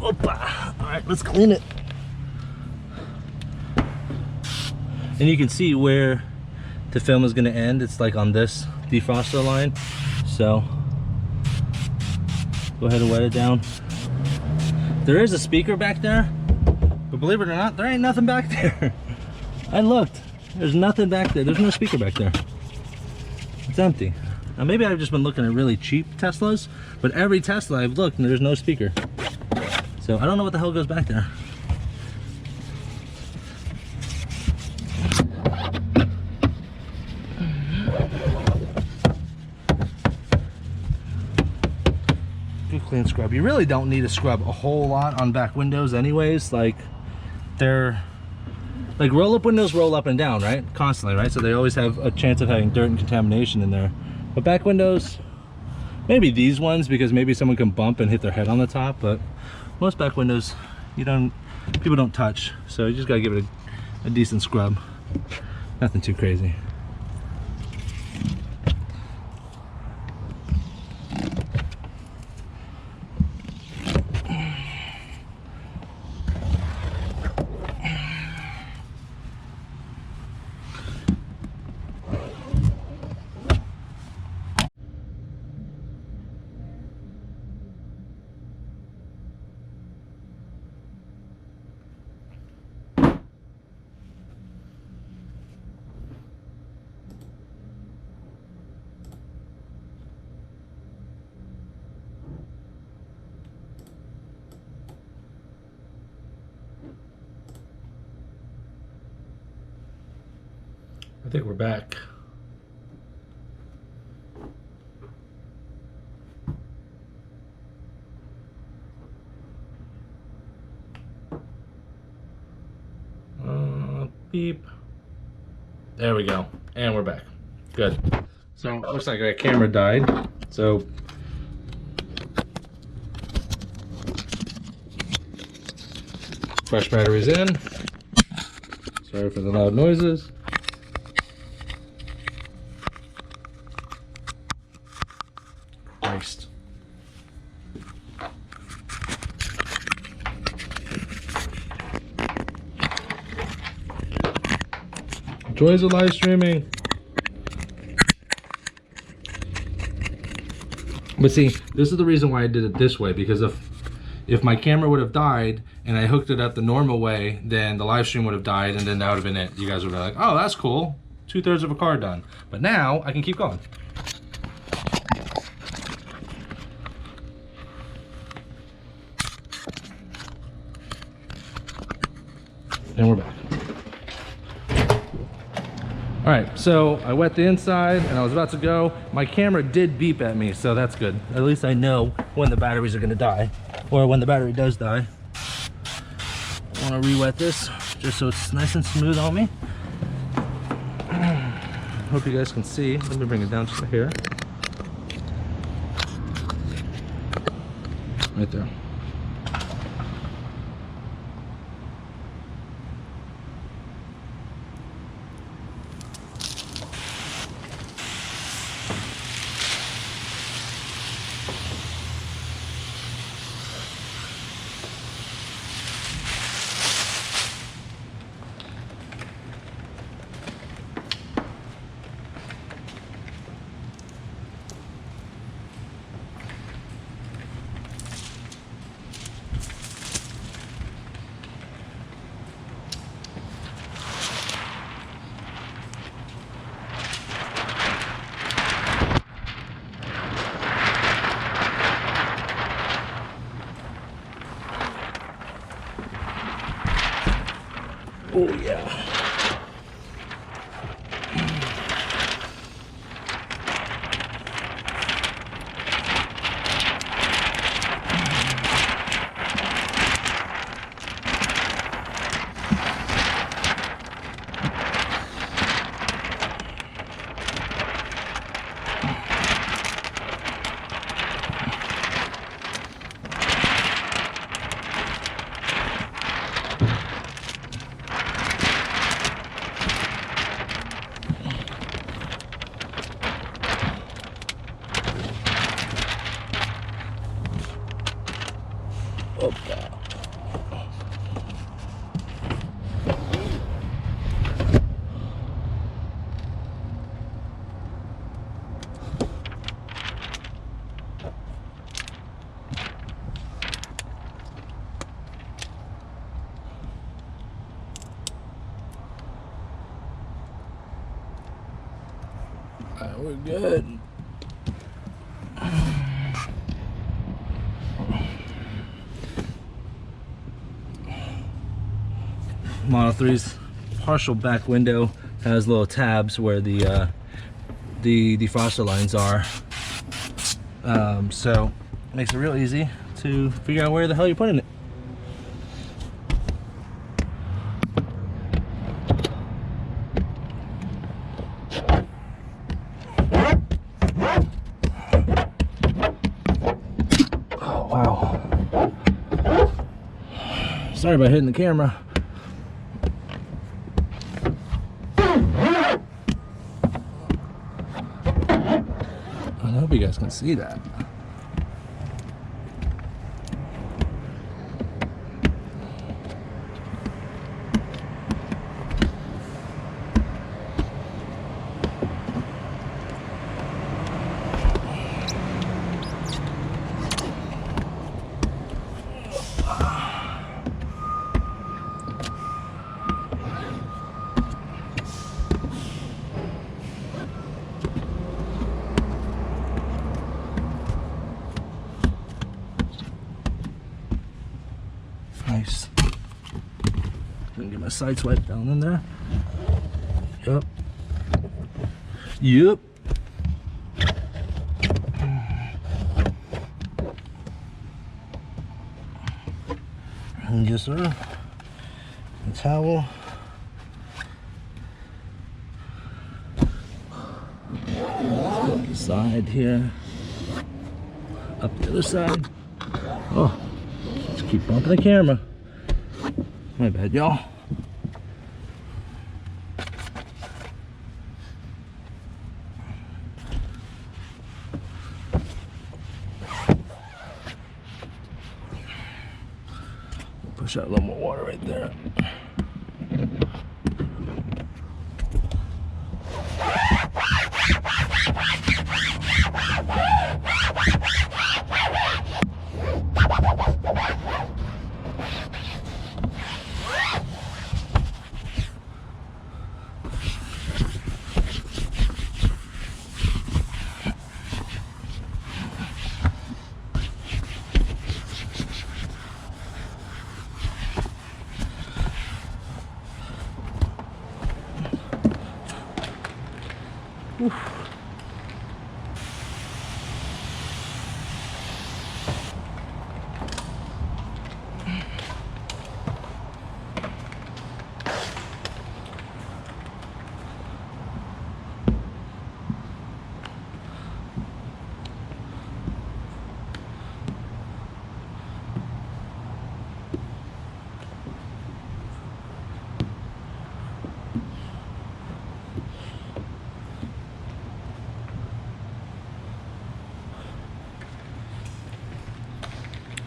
Opa. All right, let's clean it. And you can see where the film is going to end. It's like on this defroster line. So go ahead and wet it down. There is a speaker back there, but believe it or not, there ain't nothing back there. I looked. There's nothing back there. There's no speaker back there. It's empty. Now maybe I've just been looking at really cheap Teslas, but every Tesla I've looked and there's no speaker. So I don't know what the hell goes back there. Good clean scrub. You really don't need to scrub a whole lot on back windows anyways. Like they're like roll-up windows roll up and down, right? Constantly, right? So they always have a chance of having dirt and contamination in there. But back windows, maybe these ones, because maybe someone can bump and hit their head on the top, but most back windows, people don't touch. So you just gotta give it a decent scrub. Nothing too crazy. I think we're back. Beep. There we go. And we're back. Good. So it looks like our camera died. So fresh batteries in. Sorry for the loud noises. Christ. Joys of live streaming. But see, this is the reason why I did it this way, because if my camera would have died and I hooked it up the normal way, then the live stream would have died, and then that would have been it. You guys would be like, oh, that's cool. 2/3 of a car done. But now I can keep going. And we're back. All right, so I wet the inside and I was about to go. My camera did beep at me, so that's good. At least I know when the batteries are gonna die, or when the battery does die. I wanna re-wet this just so it's nice and smooth on me. Hope you guys can see. Let me bring it down just here. Right there. Oh yeah. We're good. Model 3's partial back window has little tabs where the defroster lines are. So it makes it real easy to figure out where the hell you're putting it. Sorry about hitting the camera. I hope you guys can see that. Nice. Gonna get my side swipe down in there. Yep. Yep. Yes, sir. A towel. Side here. Up the other side. Oh, let's keep bumping the camera. My bad, y'all. Push out a little more water right there. Oof.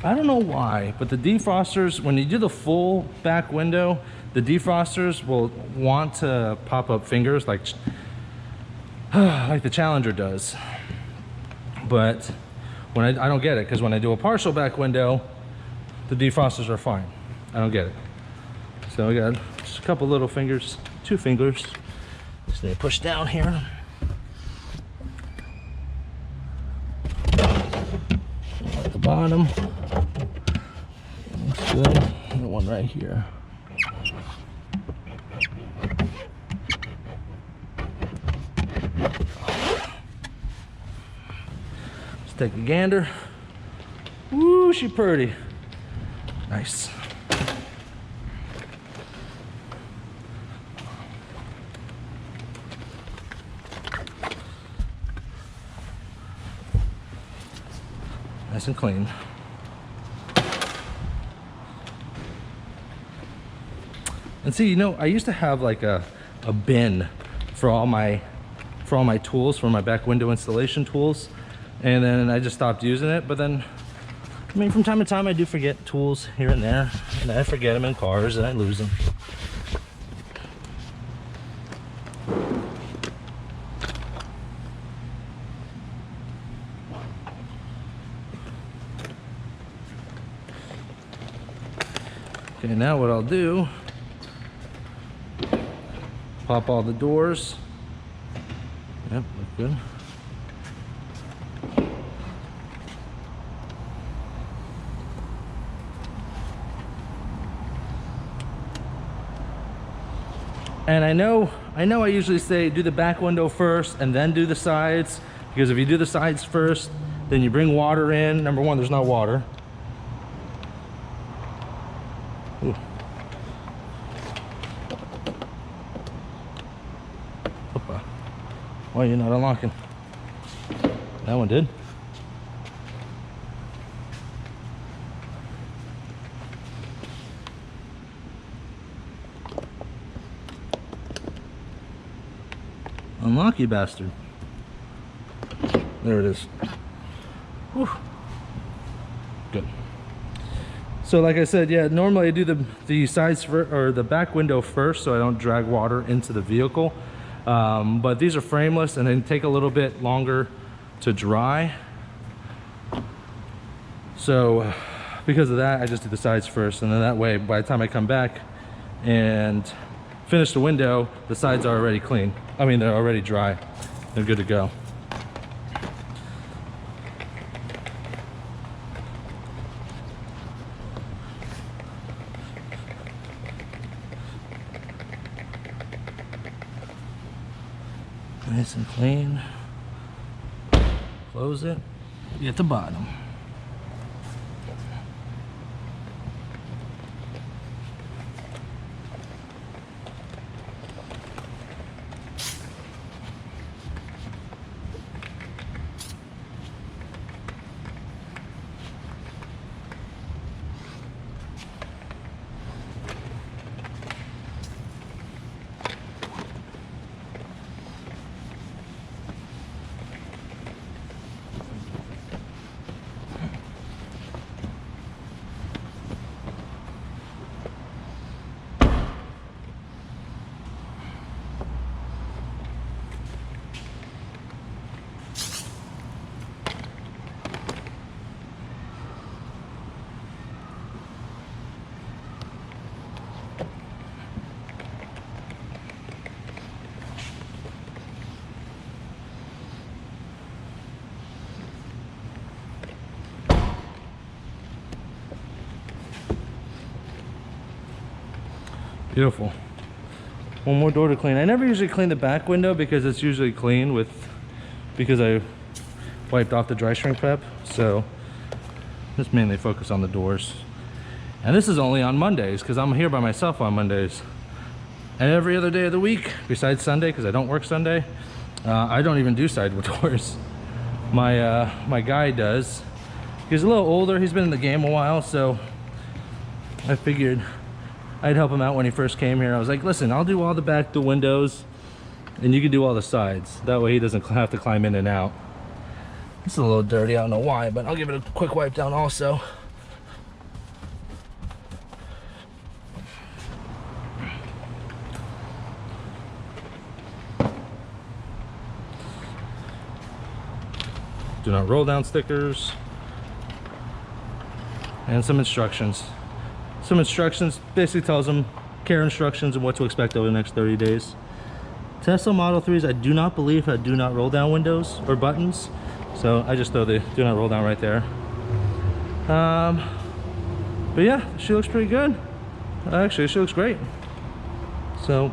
I don't know why, but the defrosters, when you do the full back window, the defrosters will want to pop up fingers like the Challenger does. But when I don't get it, because when I do a partial back window, the defrosters are fine. I don't get it. So I got just a couple little fingers, 2 fingers. Just need to push down here. At the bottom. That's good. And the one right here. Let's take a gander. Woo, she pretty. Nice. Nice and clean. And see, you know, I used to have like a bin for all my tools, for my back window installation tools, and then I just stopped using it. But then, I mean, from time to time I do forget tools here and there, and I forget them in cars and I lose them. Okay, now what I'll do, pop all the doors. Yep, look good. And I know I usually say do the back window first and then do the sides, because if you do the sides first, then you bring water in. Number one, there's no water. Ooh. Why you're not unlocking? That one did. Unlock, you bastard. There it is. Whew. Good. So like I said, yeah, normally I do the sides or the back window first, so I don't drag water into the vehicle. But these are frameless and they take a little bit longer to dry. So because of that, I just do the sides first, and then that way, by the time I come back and finish the window, the sides are already clean. I mean, they're already dry. They're good to go. Nice and clean. Close it. Get the bottom. Beautiful. One more door to clean. I never usually clean the back window because it's usually clean because I wiped off the dry shrink prep. So just mainly focus on the doors. And this is only on Mondays because I'm here by myself on Mondays. And every other day of the week, besides Sunday, because I don't work Sunday, I don't even do side doors. My guy does. He's a little older. He's been in the game a while, so I figured I'd help him out when he first came here. I was like, listen, I'll do all the back door windows and you can do all the sides. That way he doesn't have to climb in and out. It's a little dirty, I don't know why, but I'll give it a quick wipe down also. Do not roll down stickers. And some instructions. Some instructions basically tells them care instructions and what to expect over the next 30 days. Tesla Model 3s, I do not believe have do not roll down windows or buttons. So I just throw the do not roll down right there. But yeah, she looks pretty good. Actually, she looks great. So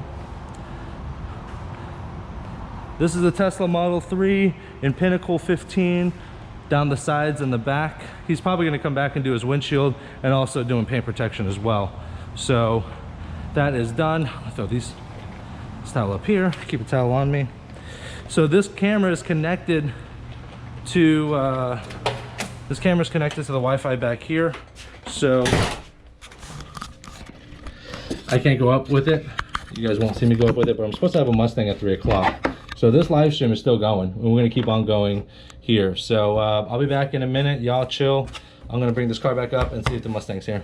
this is a Tesla Model 3 in Pinnacle 15 down the sides and the back. He's probably going to come back and do his windshield and also doing paint protection as well. So that is done. I'll throw this towel up here, keep a towel on me. So this camera is connected to the Wi-Fi back here. So I can't go up with it. You guys won't see me go up with it, but I'm supposed to have a Mustang at 3 o'clock. So this live stream is still going, and we're gonna keep on going here. So I'll be back in a minute. Y'all chill. I'm gonna bring this car back up and see if the Mustang's here.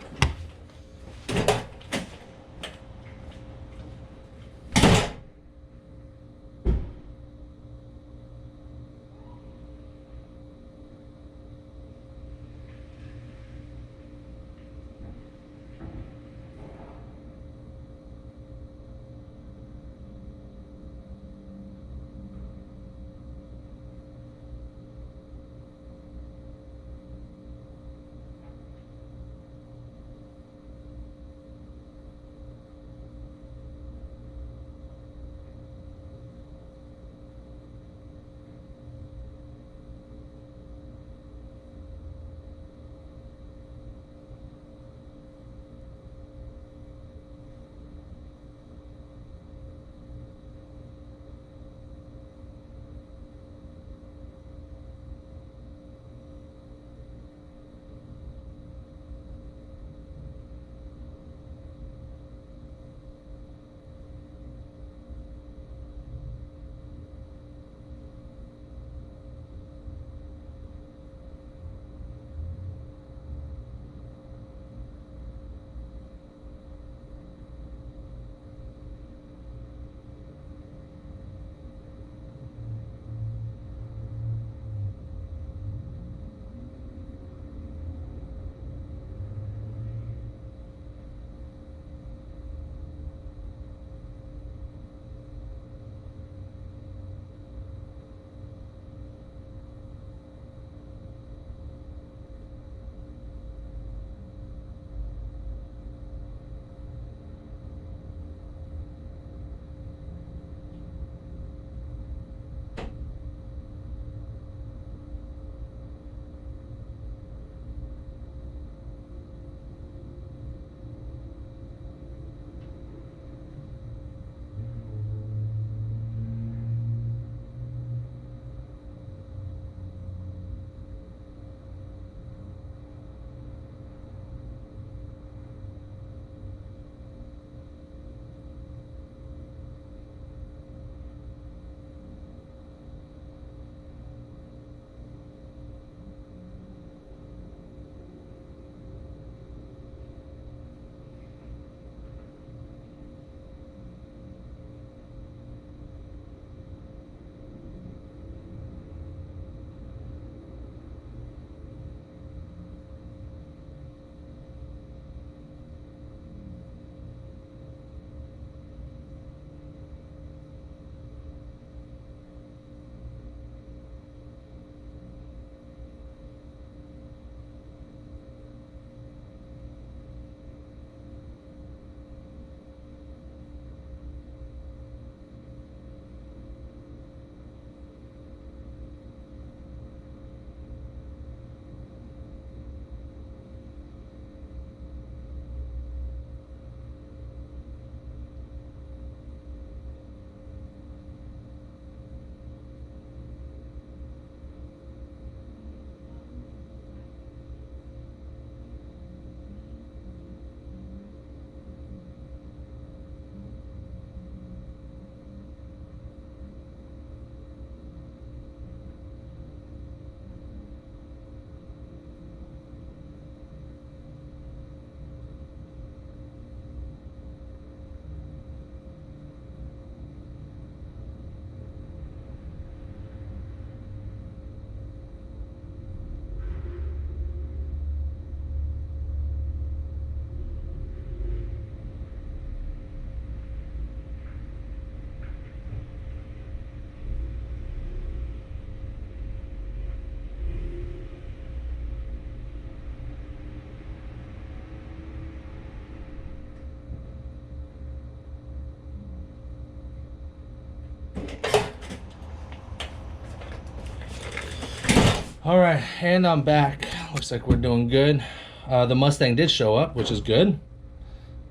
All right, and I'm back. Looks like we're doing good. The Mustang did show up, which is good.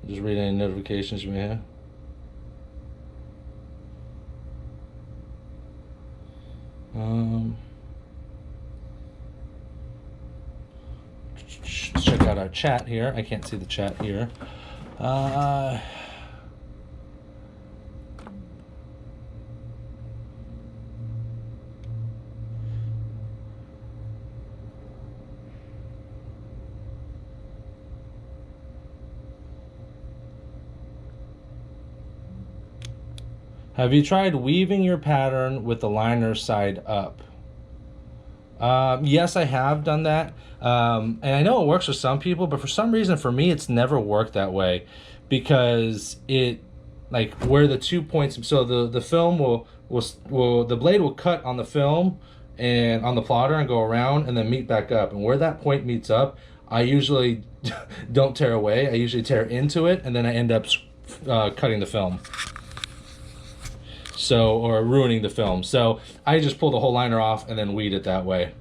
Just read any notifications you may have. Let's check out our chat here. I can't see the chat here. Have you tried weaving your pattern with the liner side up? Yes, I have done that. And I know it works for some people, but for some reason, for me, it's never worked that way, because it, like, where the 2 points, so the film will the blade will cut on the film and on the plotter and go around and then meet back up. And where that point meets up, I usually don't tear away. I usually tear into it, and then I end up cutting the film. So, or ruining the film. So I just pull the whole liner off and then weed it that way.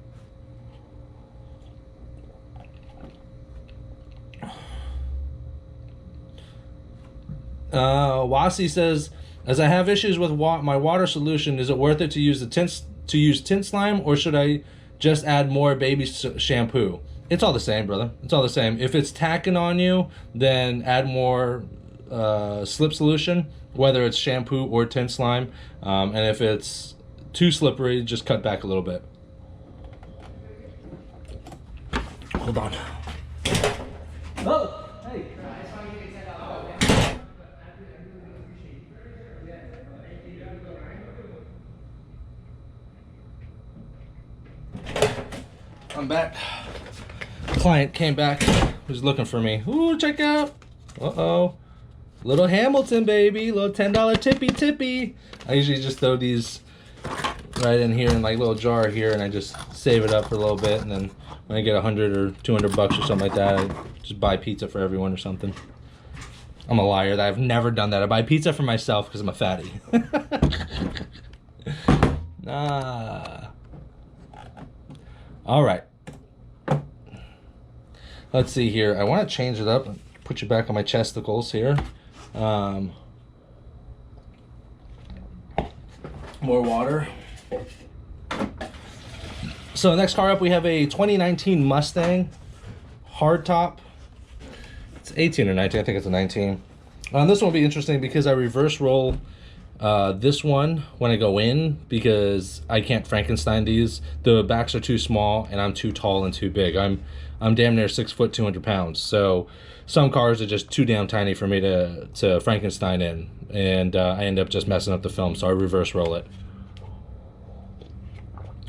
Wasi says, as I have issues with my water solution, is it worth it to use tint slime, or should I just add more baby shampoo? It's all the same, brother. It's all the same. If it's tacking on you, then add more slip solution, whether it's shampoo or tint slime. And if it's too slippery, just cut back a little bit. Hold on. Oh, hey. I'm back. Client came back, was looking for me. Ooh, check out. Uh-oh. Little Hamilton, baby. Little $10 tippy. I usually just throw these right in here in like a little jar here, and I just save it up for a little bit, and then when I get 100 or 200 bucks or something like that, I just buy pizza for everyone or something. I'm a liar. I've never done that. I buy pizza for myself because I'm a fatty. All right. Let's see here. I want to change it up. Put you back on my chesticles here. More water. So next car up, we have a 2019 Mustang hardtop. It's 18 or 19. I think it's a 19. This one will be interesting because I reverse roll this one when I go in, because I can't Frankenstein these. The backs are too small and I'm too tall and too big. I'm damn near 6 foot 200 pounds. So some cars are just too damn tiny for me to Frankenstein in, and I end up just messing up the film, so I reverse roll it.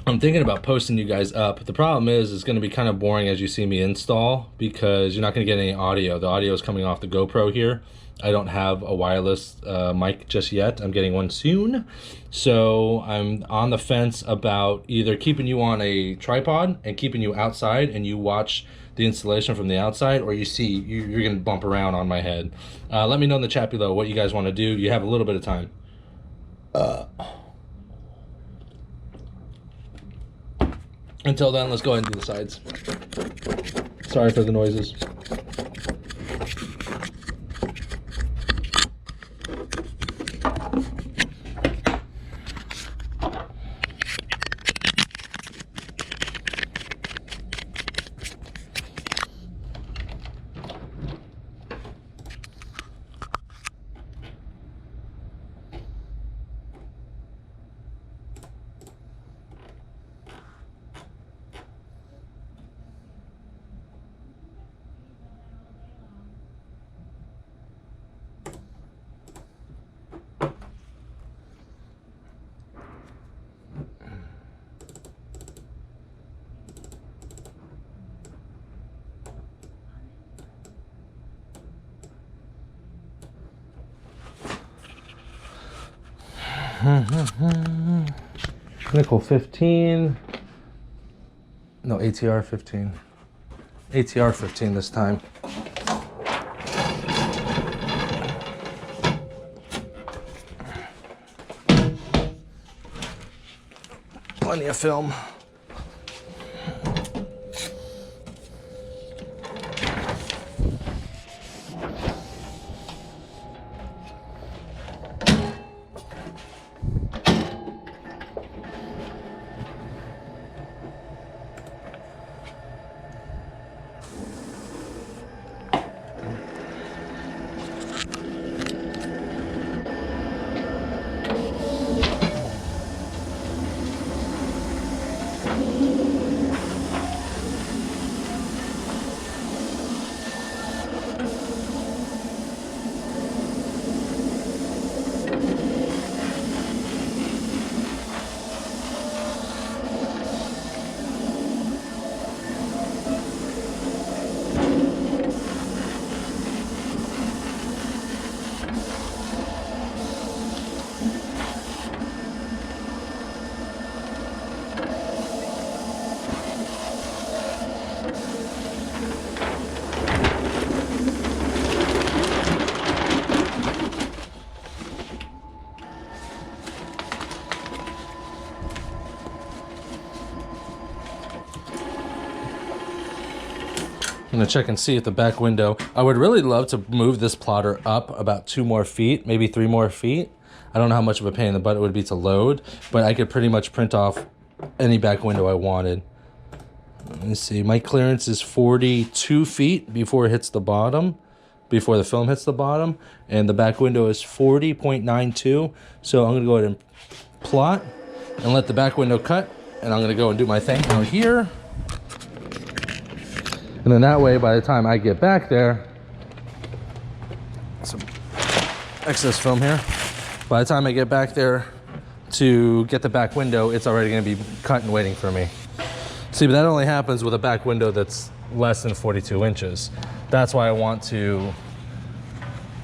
I'm thinking about posting you guys up. The problem is it's going to be kind of boring as you see me install, because you're not going to get any audio. The audio is coming off the GoPro here. I don't have a wireless mic just yet. I'm getting one soon. So I'm on the fence about either keeping you on a tripod and keeping you outside and you watch the installation from the outside, or you're going to bump around on my head. Let me know in the chat below what you guys want to do. You have a little bit of time. Until then, let's go ahead and do the sides. Sorry for the noises. Nickel 15. No, ATR 15. ATR 15 this time. plenty of film. I'm gonna check and see at the back window. I would really love to move this plotter up about 2 more feet, maybe 3 more feet. I don't know how much of a pain in the butt it would be to load, but I could pretty much print off any back window I wanted. Let me see, my clearance is 42 feet before it hits the bottom, before the film hits the bottom, and the back window is 40.92. So I'm gonna go ahead and plot and let the back window cut, and I'm gonna go and do my thing out here. And then that way, by the time I get back there, some excess film here. By the time I get back there to get the back window, it's already gonna be cut and waiting for me. See, but that only happens with a back window that's less than 42 inches. That's why I want to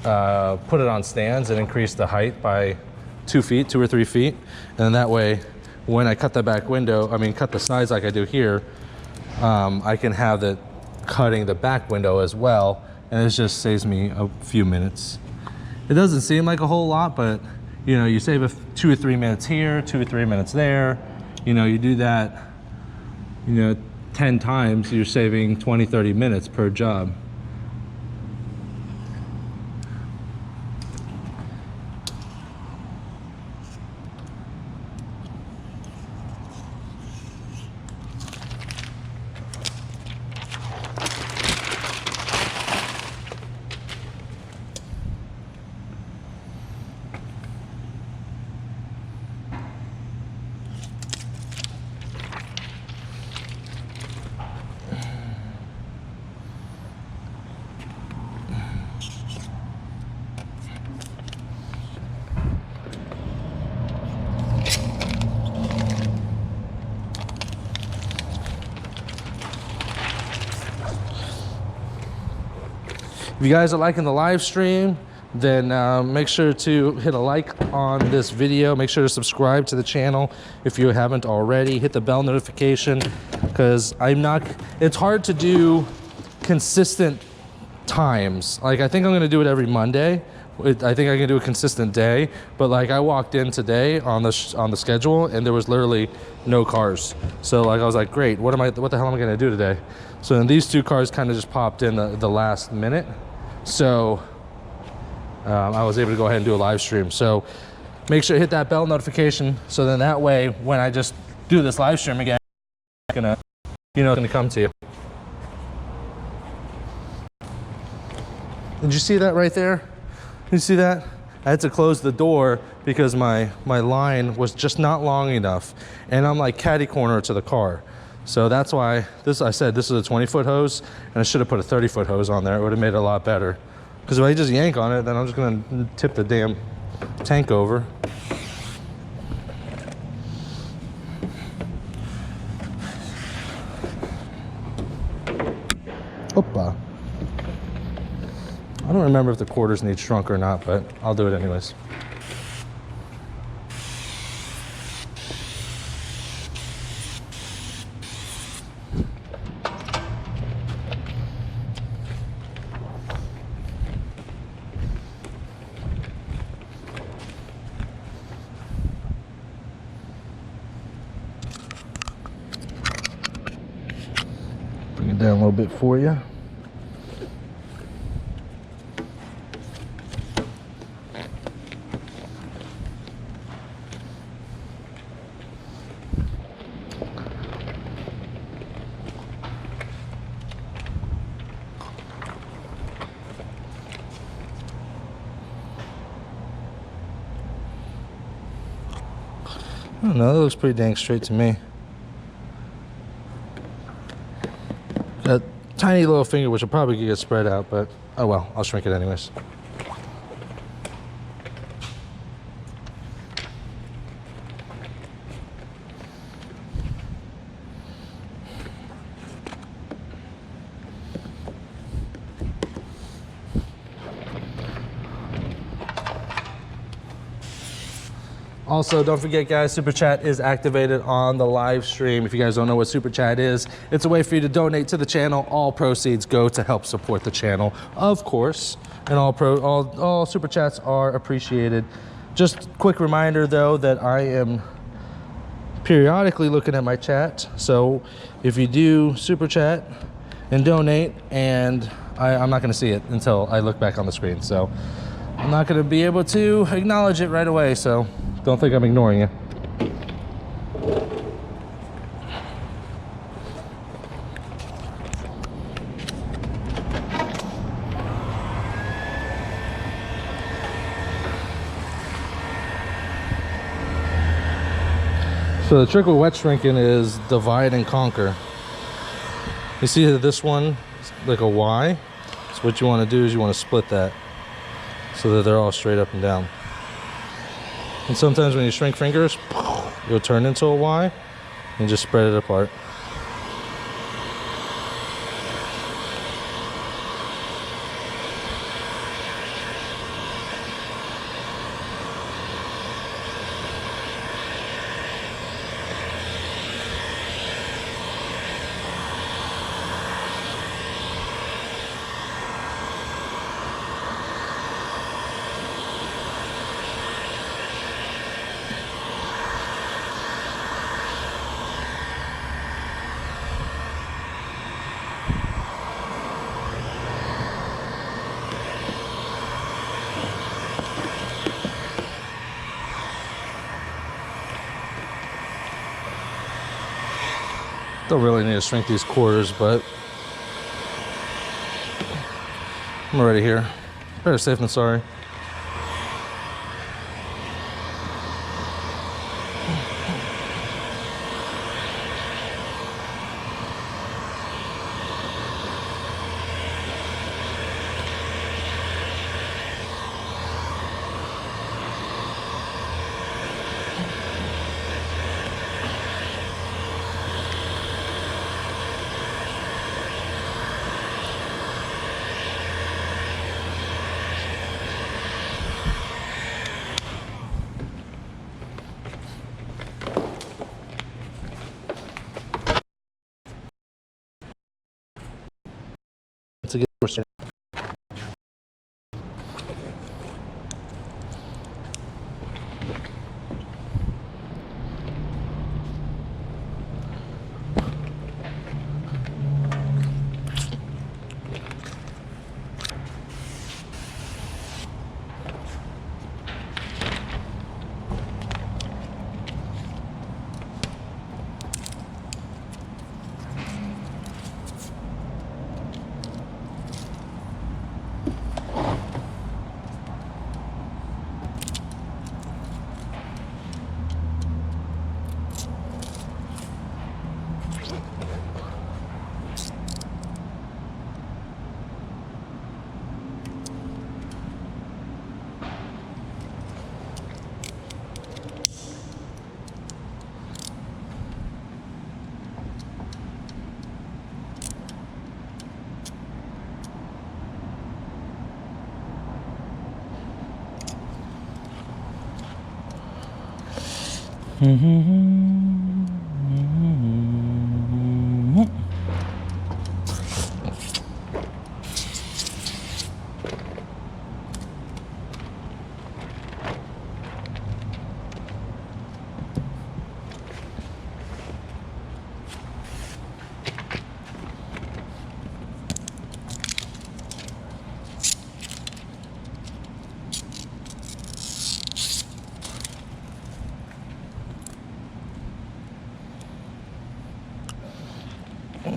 put it on stands and increase the height by 2 feet, 2 or 3 feet. And then that way, when I cut the back window, cut the sides like I do here, I can have the cutting the back window as well, and it just saves me a few minutes. It doesn't seem like a whole lot, but you know, you save 2 or 3 minutes here, 2 or 3 minutes there. You know, you do that, 10 times, you're saving 20-30 minutes per job. If you guys are liking the live stream, then make sure to hit a like on this video. Make sure to subscribe to the channel if you haven't already. Hit the bell notification, because it's hard to do consistent times. Like, I think I'm gonna do it every Monday. I think I can do a consistent day, but like I walked in today on the schedule and there was literally no cars. So like I was like, great, what the hell am I gonna do today? So then these 2 cars kind of just popped in the last minute. So I was able to go ahead and do a live stream. So make sure to hit that bell notification, so then that way when I just do this live stream again, it's gonna come to you. Did you see that right there? You see that? I had to close the door because my line was just not long enough, and I'm like catty corner to the car. So that's why I said this is a 20-foot hose, and I should have put a 30-foot hose on there. It would have made it a lot better. Because if I just yank on it, then I'm just gonna tip the damn tank over. Opa. I don't remember if the quarters need shrunk or not, but I'll do it anyways. down a little bit for you. I don't know, that looks pretty dang straight to me. That tiny little finger, which will probably get spread out, but oh well, I'll shrink it anyways. Also, don't forget, guys, Super Chat is activated on the live stream. If you guys don't know what Super Chat is, it's a way for you to donate to the channel. All proceeds go to help support the channel, of course, and all Super Chats are appreciated. Just quick reminder, though, that I am periodically looking at my chat. So if you do Super Chat and donate, and I'm not going to see it until I look back on the screen. So I'm not going to be able to acknowledge it right away. So don't think I'm ignoring you. So the trick with wet shrinking is divide and conquer. You see that this one is like a Y? So what you want to do is you want to split that so that they're all straight up and down. And sometimes when you shrink fingers, it'll turn into a Y and just spread it apart. Don't really need to shrink these quarters, but I'm already here. Better safe than sorry. To get more straight.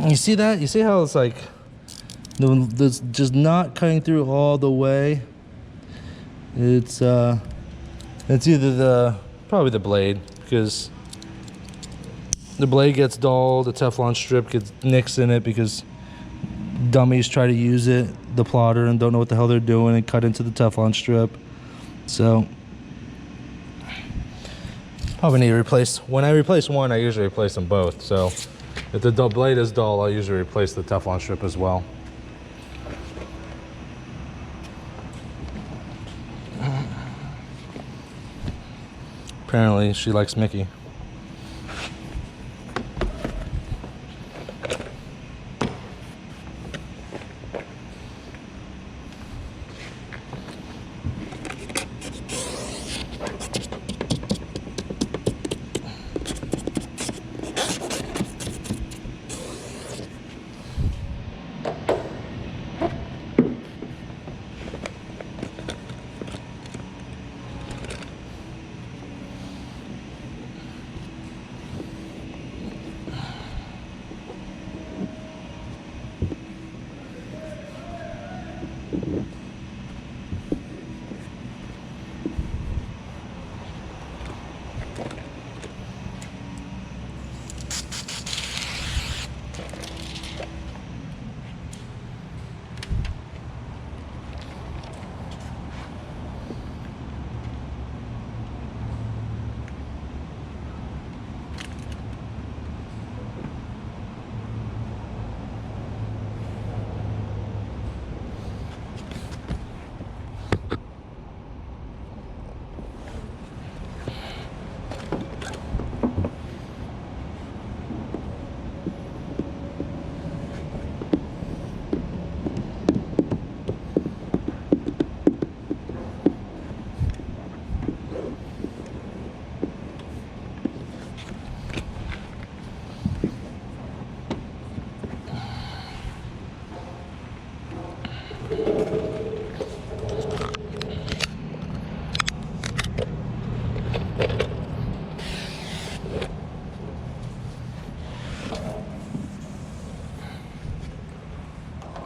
You see that? You see how it's like it's just not cutting through all the way. It's either probably the blade, because the blade gets dull, the Teflon strip gets nicks in it because dummies try to use it, the plotter, and don't know what the hell they're doing and cut into the Teflon strip. So probably need to replace. When I replace one, I usually replace them both. So if the blade is dull, I'll usually replace the Teflon strip as well. Apparently she likes Mickey.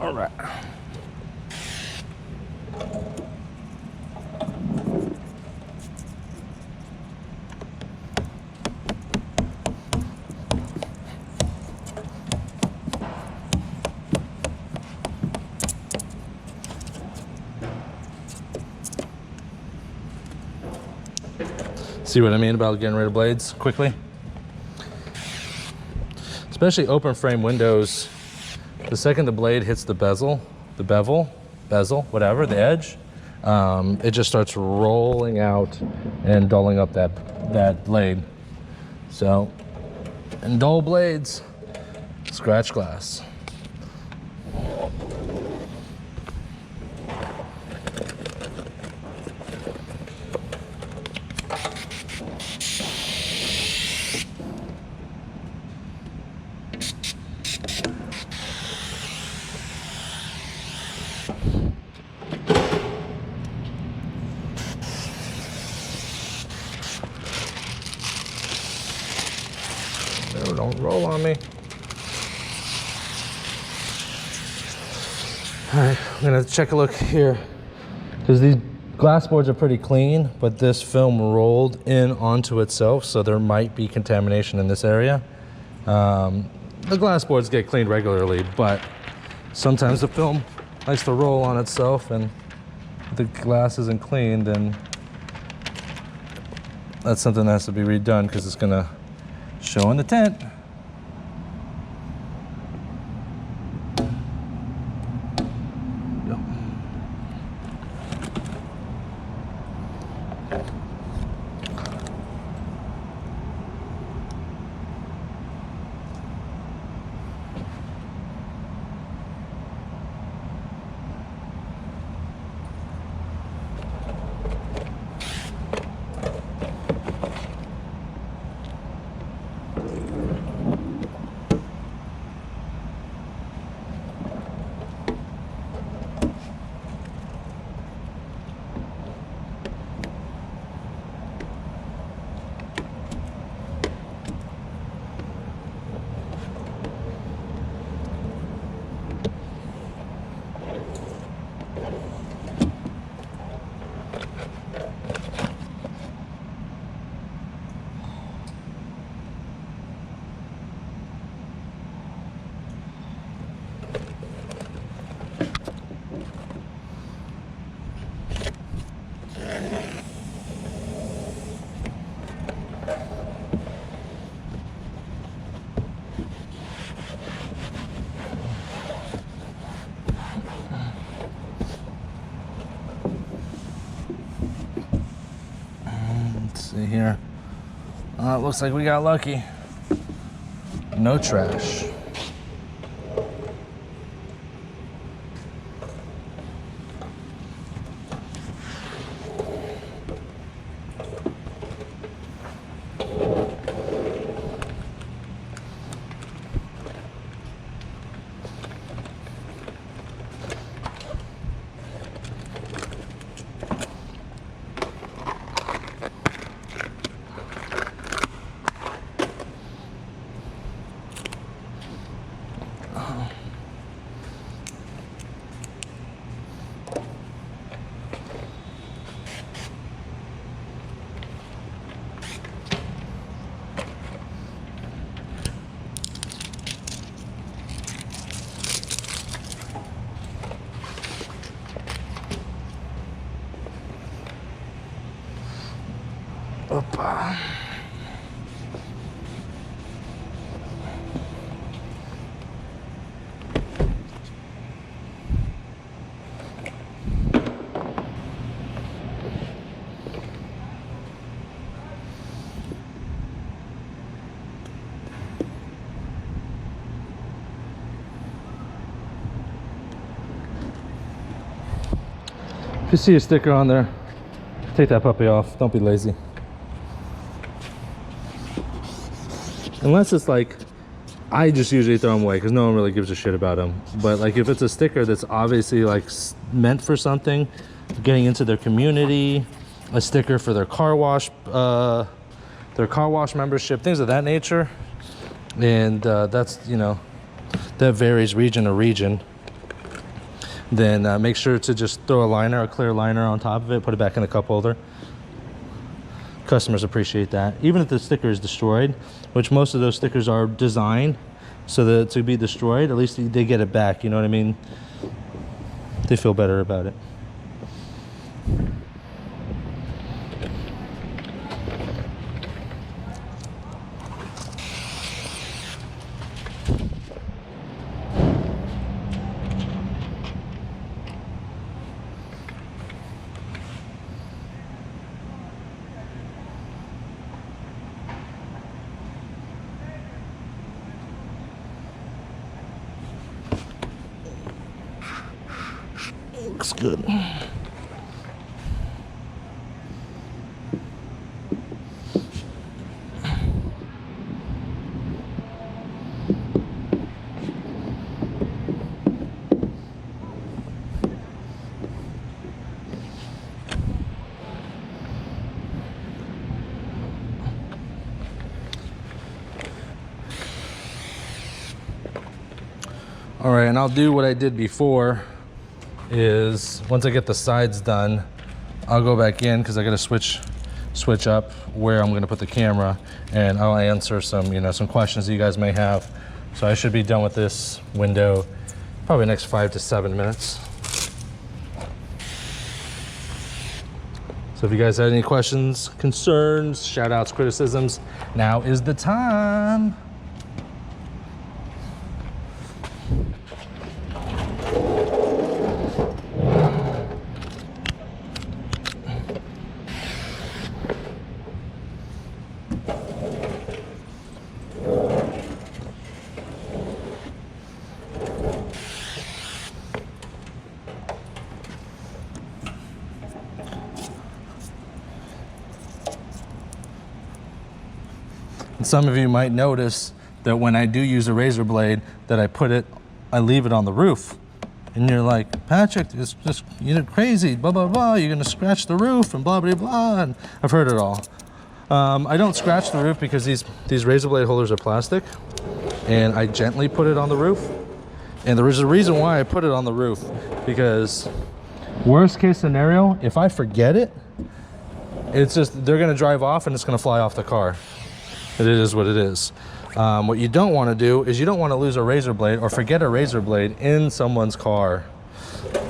All right. See what I mean about getting rid of blades quickly? Especially open frame windows, the second the blade hits the bezel, whatever, the edge, it just starts rolling out and dulling up that blade. So, and dull blades, scratch glass. No, don't roll on me. All right, I'm gonna check a look here because these glass boards are pretty clean, but this film rolled in onto itself, so there might be contamination in this area. The glass boards get cleaned regularly, but sometimes the film likes to roll on itself, and if the glass isn't clean, then that's something that has to be redone because it's gonna show in the tint. see here. It looks like we got lucky. No trash. Opa. If you see a sticker on there, take that puppy off. Don't be lazy. Unless it's like, I just usually throw them away because no one really gives a shit about them. But like if it's a sticker that's obviously like meant for something, getting into their community, a sticker for their car wash membership, things of that nature, and that's, you know, that varies region to region, then make sure to just throw a liner, a clear liner on top of it, put it back in the cup holder. Customers appreciate that. Even if the sticker is destroyed, which most of those stickers are designed so that to be destroyed, at least they get it back, you know what I mean? They feel better about it. Looks good. All right, and I'll do what I did before. Is once I get the sides done, I'll go back in because I got to switch up where I'm going to put the camera, and I'll answer some, you know, some questions that you guys may have. So I should be done with this window probably next 5 to 7 minutes. So if you guys have any questions, concerns, shout outs, criticisms, now is the time. And some of you might notice that when I do use a razor blade, that I leave it on the roof. And you're like, Patrick, it's just, you're crazy, blah, blah, blah. You're gonna scratch the roof and blah, blah, blah. And I've heard it all. I don't scratch the roof because these razor blade holders are plastic, and I gently put it on the roof. And there is a reason why I put it on the roof, because worst case scenario, if I forget it, it's just, they're gonna drive off and it's gonna fly off the car. It is what it is. What you don't want to do is you don't want to lose a razor blade or forget a razor blade in someone's car.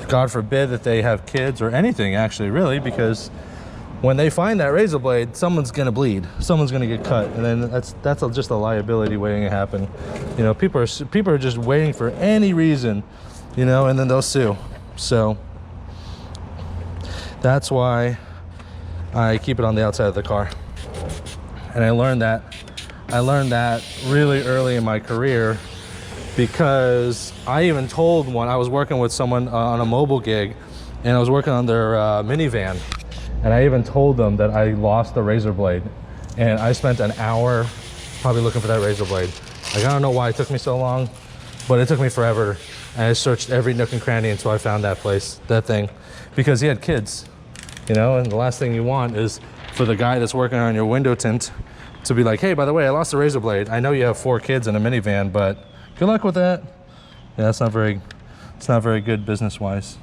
God forbid that they have kids or anything, actually, really, because when they find that razor blade, someone's gonna bleed, someone's gonna get cut, and then that's just a liability waiting to happen. You know, people are just waiting for any reason, you know, and then they'll sue. So that's why I keep it on the outside of the car. And I learned that really early in my career, because I even told one, I was working with someone on a mobile gig, and I was working on their minivan, and I even told them that I lost the razor blade, and I spent an hour probably looking for that razor blade. Like, I don't know why it took me so long, but it took me forever, and I searched every nook and cranny until I found that thing, because he had kids, you know, and the last thing you want is for the guy that's working on your window tint to be like, hey, by the way, I lost the razor blade. I know you have 4 kids in a minivan, but good luck with that. Yeah, it's not very good business-wise.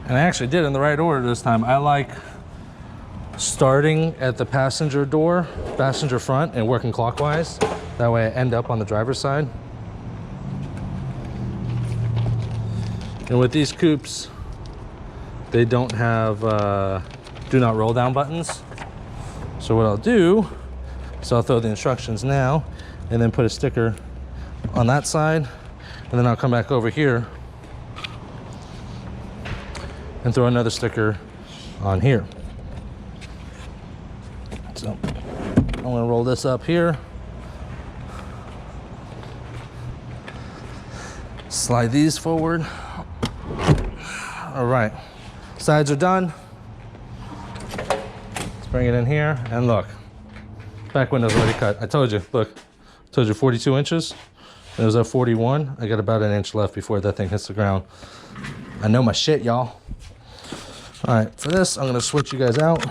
And I actually did it in the right order this time. I like starting at the passenger front, and working clockwise. That way I end up on the driver's side. And with these coupes, they don't have do not roll down buttons. So what I'll do is I'll throw the instructions now, and then put a sticker on that side, and then I'll come back over here and throw another sticker on here. So I'm gonna roll this up here, slide these forward. All right, sides are done. Let's bring it in here, and look, back window's already cut. I told you, look, I told you 42 inches. It was at 41. I got about an inch left before that thing hits the ground. I know my shit, y'all. All right, for this, I'm gonna switch you guys out.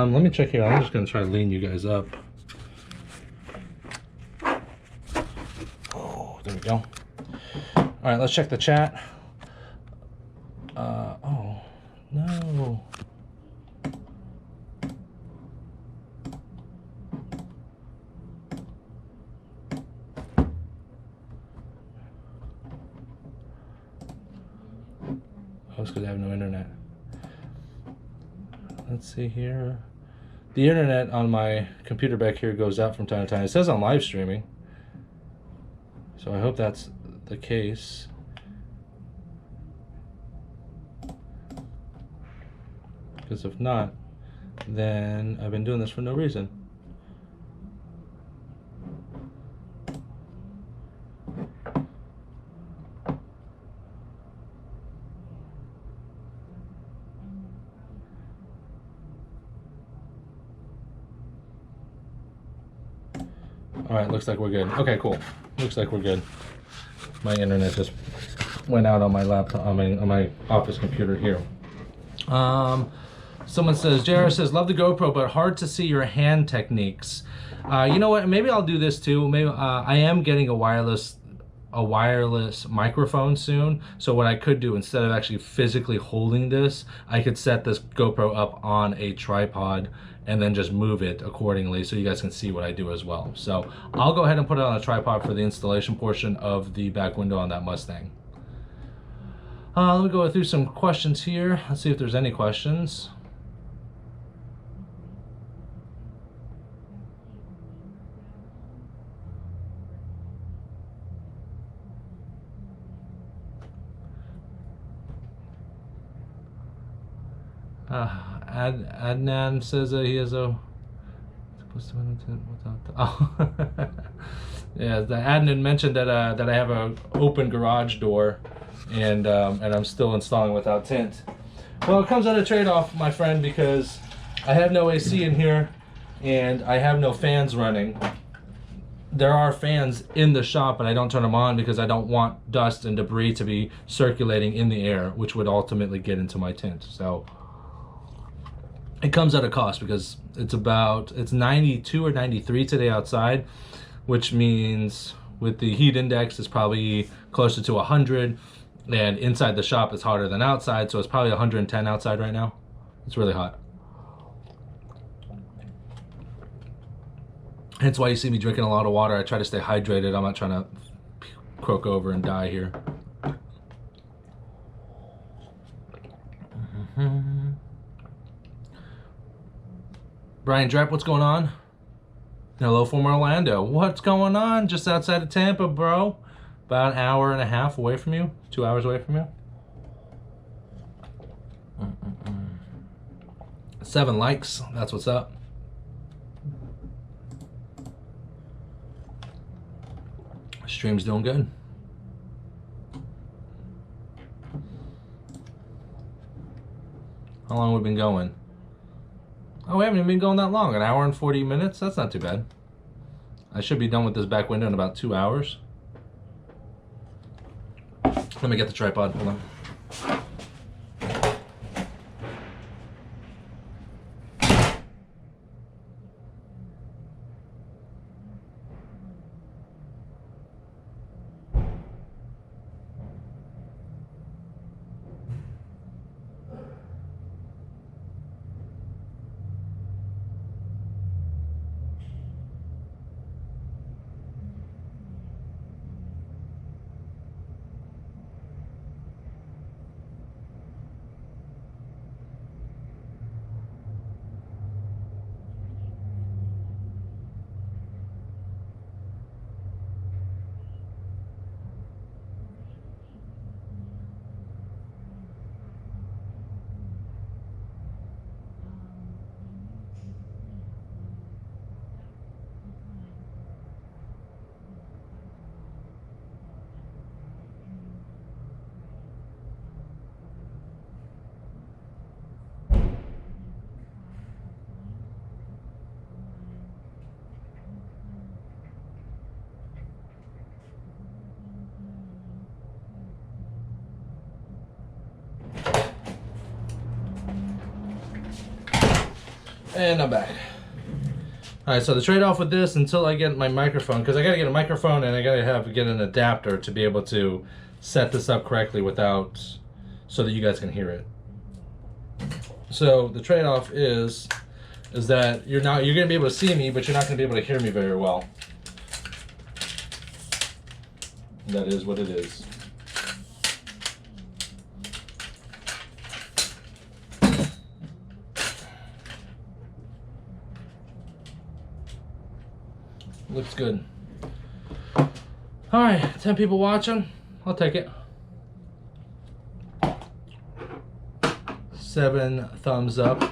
Let me check here. I'm just gonna try to lean you guys up. Oh, there we go. All right, let's check the chat. Oh, no. Oh, it's because I have no internet. Let's see here. The internet on my computer back here goes out from time to time. It says I'm live streaming, so I hope that's the case. Because if not, then I've been doing this for no reason. All right, looks like we're good. Okay, cool. Looks like we're good. My internet just went out on my laptop, on my office computer here. Someone says, JR says, love the GoPro, but hard to see your hand techniques. You know what? Maybe I'll do this too. Maybe I am getting a wireless microphone soon. So what I could do, instead of actually physically holding this, I could set this GoPro up on a tripod and then just move it accordingly so you guys can see what I do as well. So I'll go ahead and put it on a tripod for the installation portion of the back window on that Mustang. Let me go through some questions here. Let's see if there's any questions. Adnan says that he has a. Oh, yeah. The Adnan mentioned that that I have a open garage door, and I'm still installing without tint. Well, it comes at a trade-off, my friend, because I have no AC in here, and I have no fans running. There are fans in the shop, but I don't turn them on because I don't want dust and debris to be circulating in the air, which would ultimately get into my tint. So it comes at a cost because it's 92 or 93 today outside, which means with the heat index it's probably closer to 100, and inside the shop it's hotter than outside, so it's probably 110 outside right now. It's really hot. Hence why you see me drinking a lot of water. I try to stay hydrated. I'm not trying to croak over and die here. Brian Drapp, what's going on? Hello from Orlando. What's going on? Just outside of Tampa, bro. About an hour and a half away from you. 2 hours away from you. 7 likes. That's what's up. Stream's doing good. How long have we been going? Oh, we haven't even been going that long. An hour and 40 minutes? That's not too bad. I should be done with this back window in about 2 hours. Let me get the tripod. Hold on. And I'm back. All right, so the trade-off with this until I get my microphone, because I gotta get a microphone and I gotta get an adapter to be able to set this up correctly so that you guys can hear it. So the trade-off is that you're gonna be able to see me, but you're not gonna be able to hear me very well. That is what it is. Looks good. All right, 10 people watching. I'll take it. 7 thumbs up.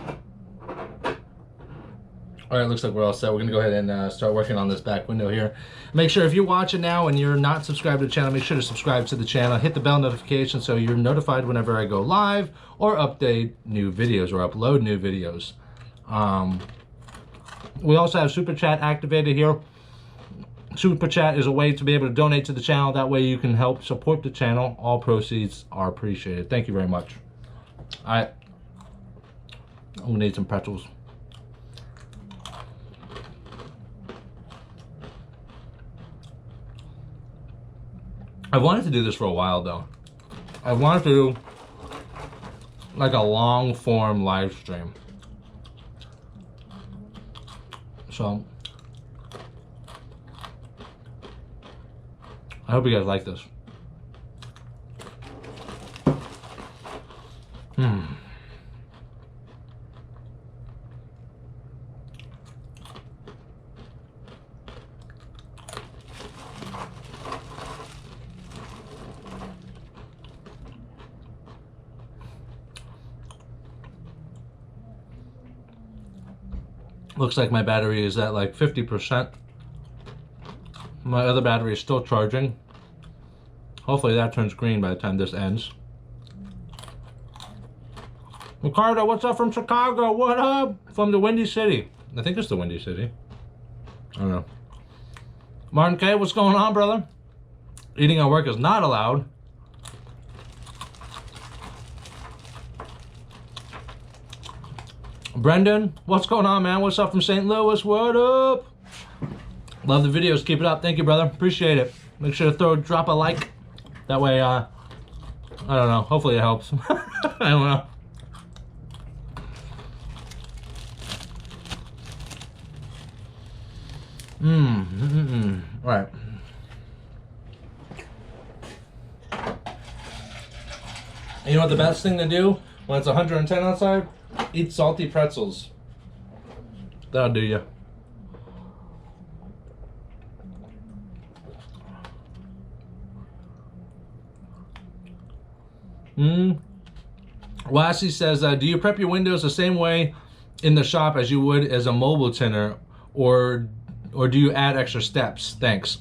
All right, looks like we're all set. We're gonna go ahead and start working on this back window here. Make sure if you're watching now and you're not subscribed to the channel, make sure to subscribe to the channel. Hit the bell notification so you're notified whenever I go live or update new videos or upload new videos. We also have Super Chat activated here. Super Chat is a way to be able to donate to the channel. That way you can help support the channel. All proceeds are appreciated. Thank you very much. All right. I'm gonna need some pretzels. I've wanted to do this for a while though. I wanted to do like a long form live stream. So I hope you guys like this. Looks like my battery is at like 50%. My other battery is still charging. Hopefully that turns green by the time this ends. Ricardo, what's up from Chicago? What up? From the Windy City. I think it's the Windy City. I don't know. Martin K, what's going on, brother? Eating at work is not allowed. Brendan, what's going on, man? What's up from St. Louis? What up? Love the videos. Keep it up. Thank you, brother. Appreciate it. Make sure to drop a like. That way, I don't know. Hopefully it helps. I don't know. All right. You know what the best thing to do when it's 110 outside? Eat salty pretzels. That'll do you. Lassie says, do you prep your windows the same way in the shop as you would as a mobile tinter, or do you add extra steps? Thanks.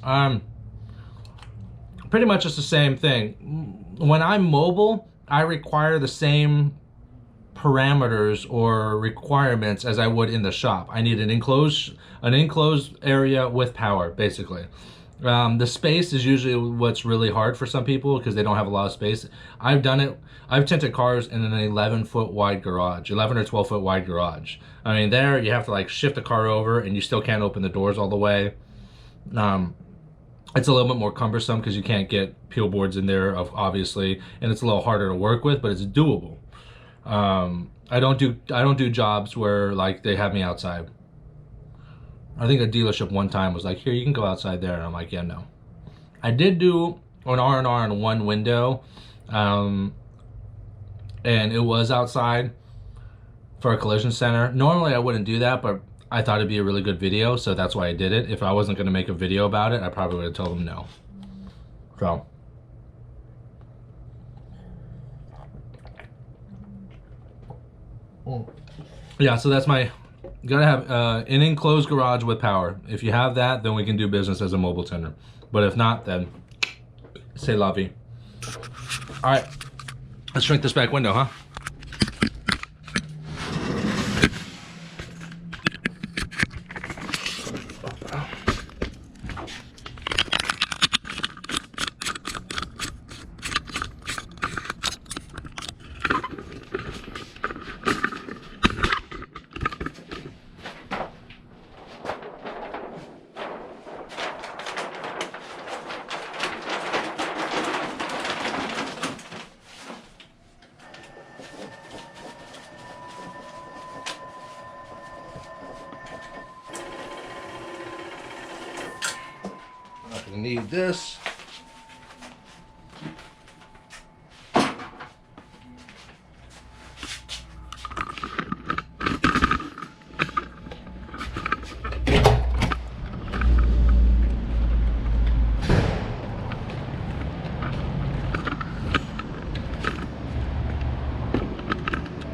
Pretty much it's the same thing. When I'm mobile, I require the same parameters or requirements as I would in the shop. I need an enclosed area with power, basically. The space is usually what's really hard for some people because they don't have a lot of space. I've done it. I've tinted cars in an 11-foot wide garage, 11 or 12-foot wide garage. I mean, there you have to like shift the car over and you still can't open the doors all the way. It's a little bit more cumbersome because you can't get peel boards in there, obviously, and it's a little harder to work with, but it's doable. I don't do jobs where like they have me outside. I think a dealership one time was like, here, you can go outside there, and I'm like, yeah, no. I did do an R&R on one window, and it was outside for a collision center. Normally I wouldn't do that, but I thought it'd be a really good video, so that's why I did it. If I wasn't going to make a video about it, I probably would have told them no. So. Yeah, so that's my, you gotta have an enclosed garage with power. If you have that, then we can do business as a mobile tinter. But if not, then c'est la vie. All right, let's shrink this back window, huh? Need this. I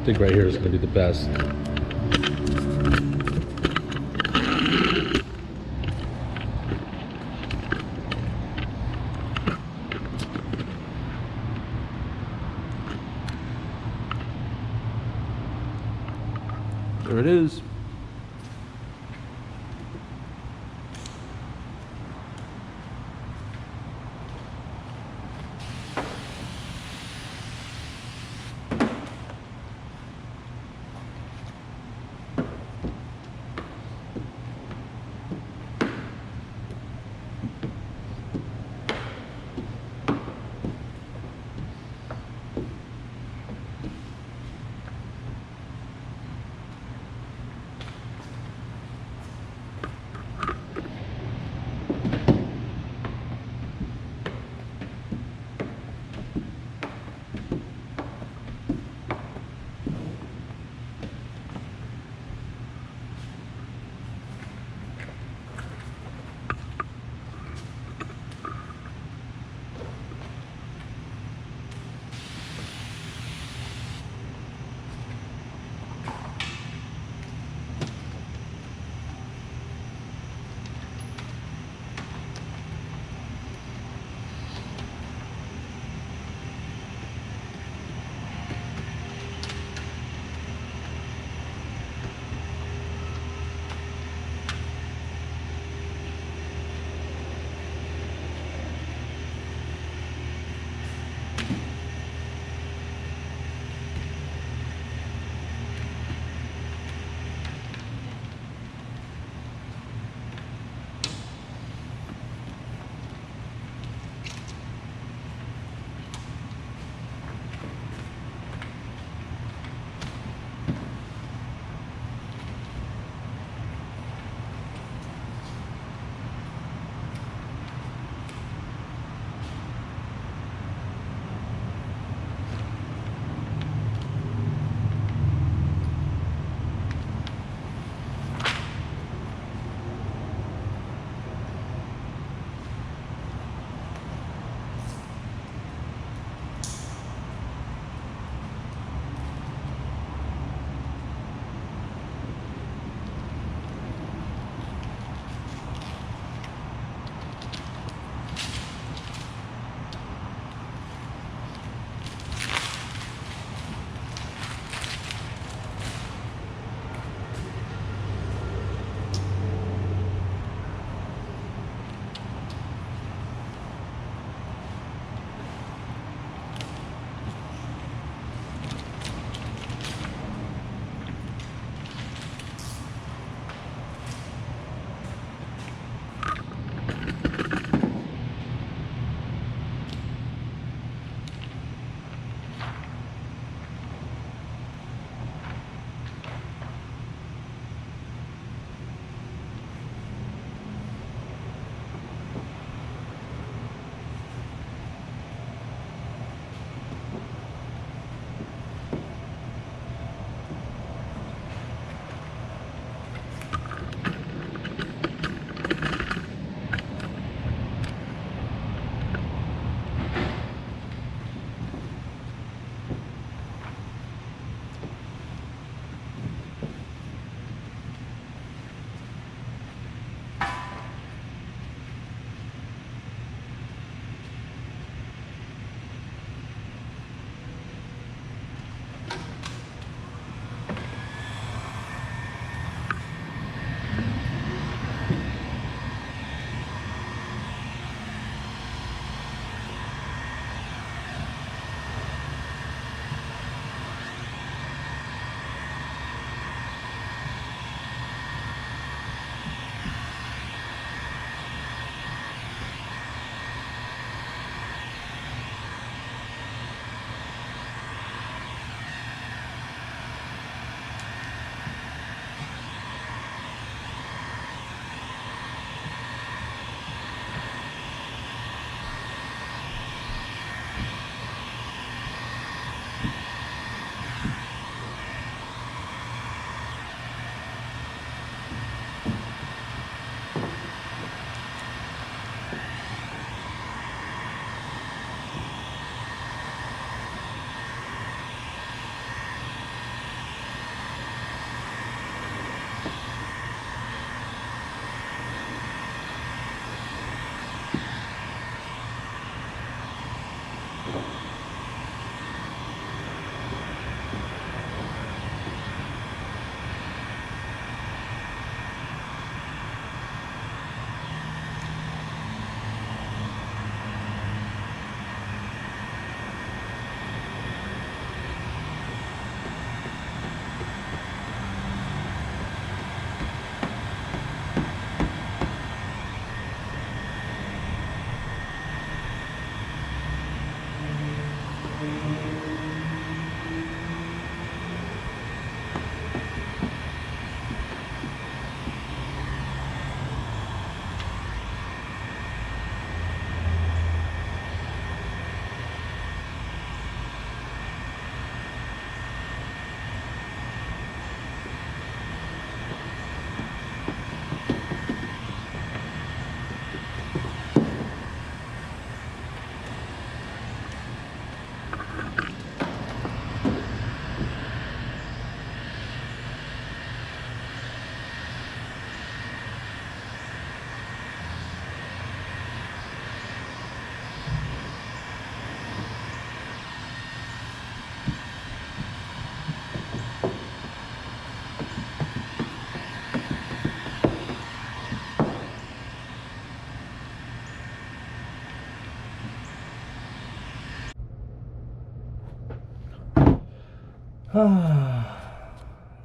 think right here is going to be the best. There it is.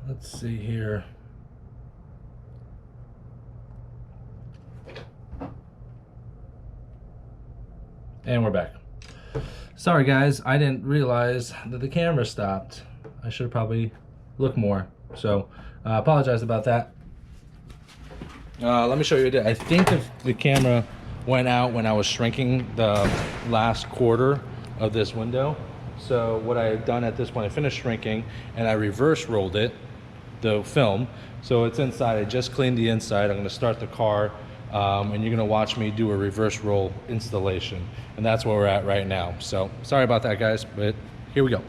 Let's see here. And we're back. Sorry guys, I didn't realize that the camera stopped. I should have probably looked more. So I apologize about that. Let me show you. I think the camera went out when I was shrinking the last quarter of this window. So what I had done at this point, I finished shrinking and I reverse rolled it, the film. So it's inside. I just cleaned the inside. I'm going to start the car and you're going to watch me do a reverse roll installation. And that's where we're at right now. So sorry about that guys, but here we go.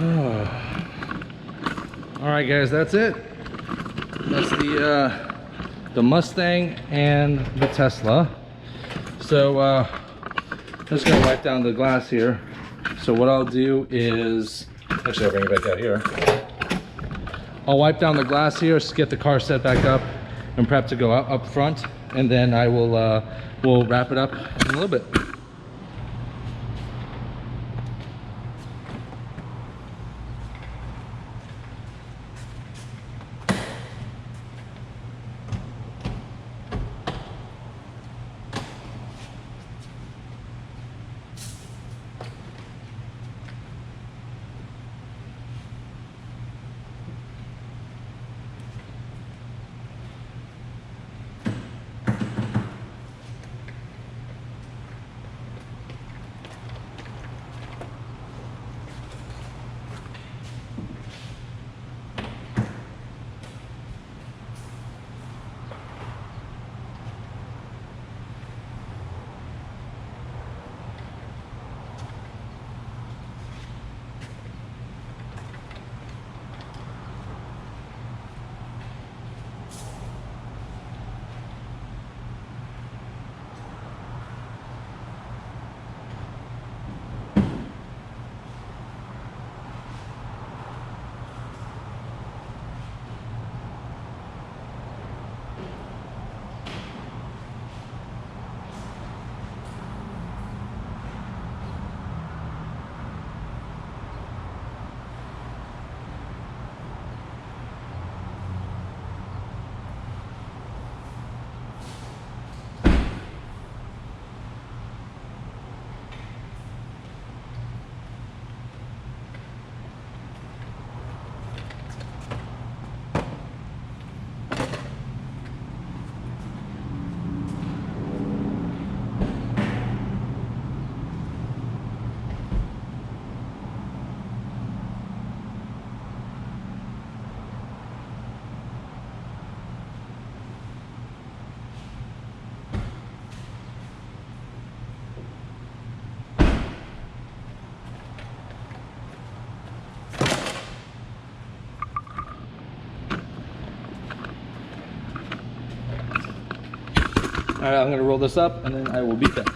All right, guys, that's it. That's the Mustang and the Tesla. So I'm just gonna wipe down the glass here. So what I'll do is, actually I'll bring it back out here. I'll wipe down the glass here, get the car set back up and prep to go up front, and then I will we'll wrap it up in a little bit. All right, I'm gonna roll this up and then I will be back.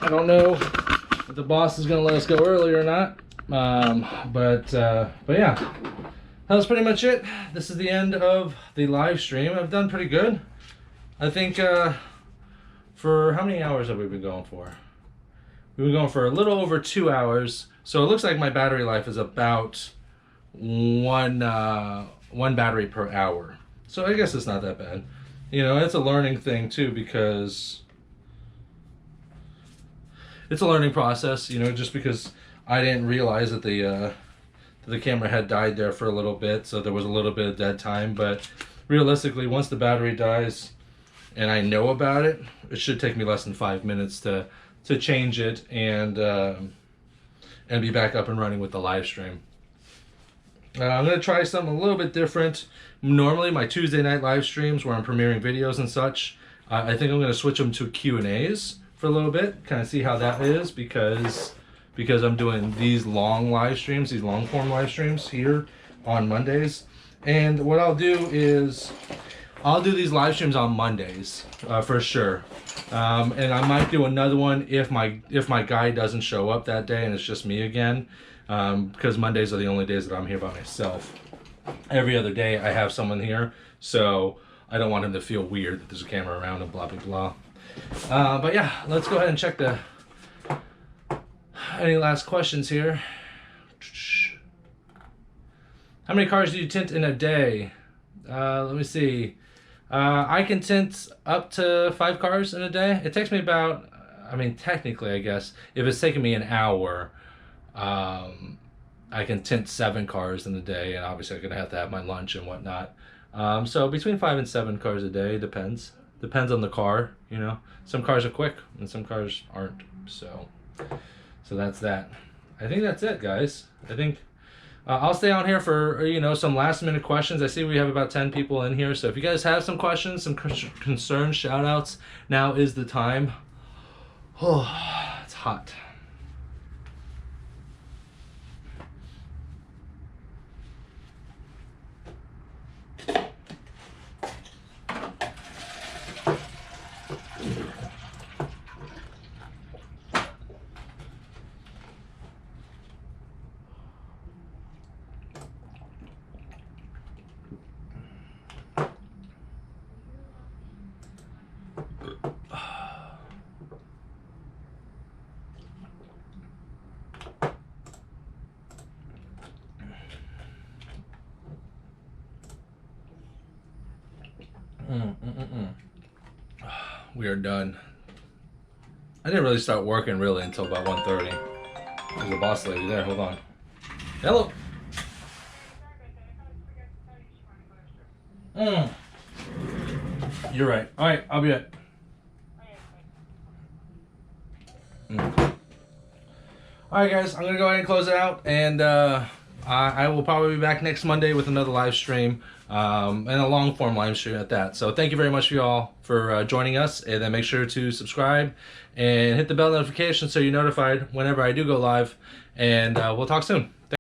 I don't know if the boss is gonna let us go early or not, but yeah, that was pretty much it. This is the end of the live stream. I've done pretty good. I think for how many hours have we been going for? We've been going for a little over 2 hours. So it looks like my battery life is about one battery per hour. So I guess it's not that bad. You know, it's a learning thing too, because it's a learning process, you know, just because I didn't realize that the camera had died there for a little bit, so there was a little bit of dead time. But realistically, once the battery dies and I know about it, it should take me less than 5 minutes to change it and be back up and running with the live stream. I'm going to try something a little bit different. Normally my Tuesday night live streams where I'm premiering videos and such, I think I'm going to switch them to Q&As for a little bit, kind of see how that is, because I'm doing these long live streams, these long form live streams here on Mondays. And what I'll do is I'll do these live streams on Mondays for sure. And I might do another one if my guy doesn't show up that day and it's just me again. Because Mondays are the only days that I'm here by myself. Every other day I have someone here, so I don't want him to feel weird that there's a camera around and blah blah blah. But yeah, let's go ahead and check any last questions here. How many cars do you tint in a day? Let me see. I can tint up to 5 cars in a day. It takes me about, I mean, technically, I guess, if it's taking me an hour, I can tint 7 cars in a day, and obviously I'm gonna have to have my lunch and whatnot. So between 5 and 7 cars a day, depends on the car. You know, some cars are quick and some cars aren't. So that's that. I think that's it, guys. I think I'll stay on here for, you know, some last minute questions. I see we have about 10 people in here, so if you guys have some questions, some concerns, shout outs, now is the time. Oh, it's hot. We are done. I didn't really start working really until about 1:30. There's a boss lady there. Hold on. Hello. You're right. All right, I'll be back. All right, guys, I'm gonna go ahead and close it out, and I will probably be back next Monday with another live stream, and a long form live stream at that. So thank you very much for y'all for joining us, and then make sure to subscribe and hit the bell notification so you're notified whenever I do go live, and we'll talk soon.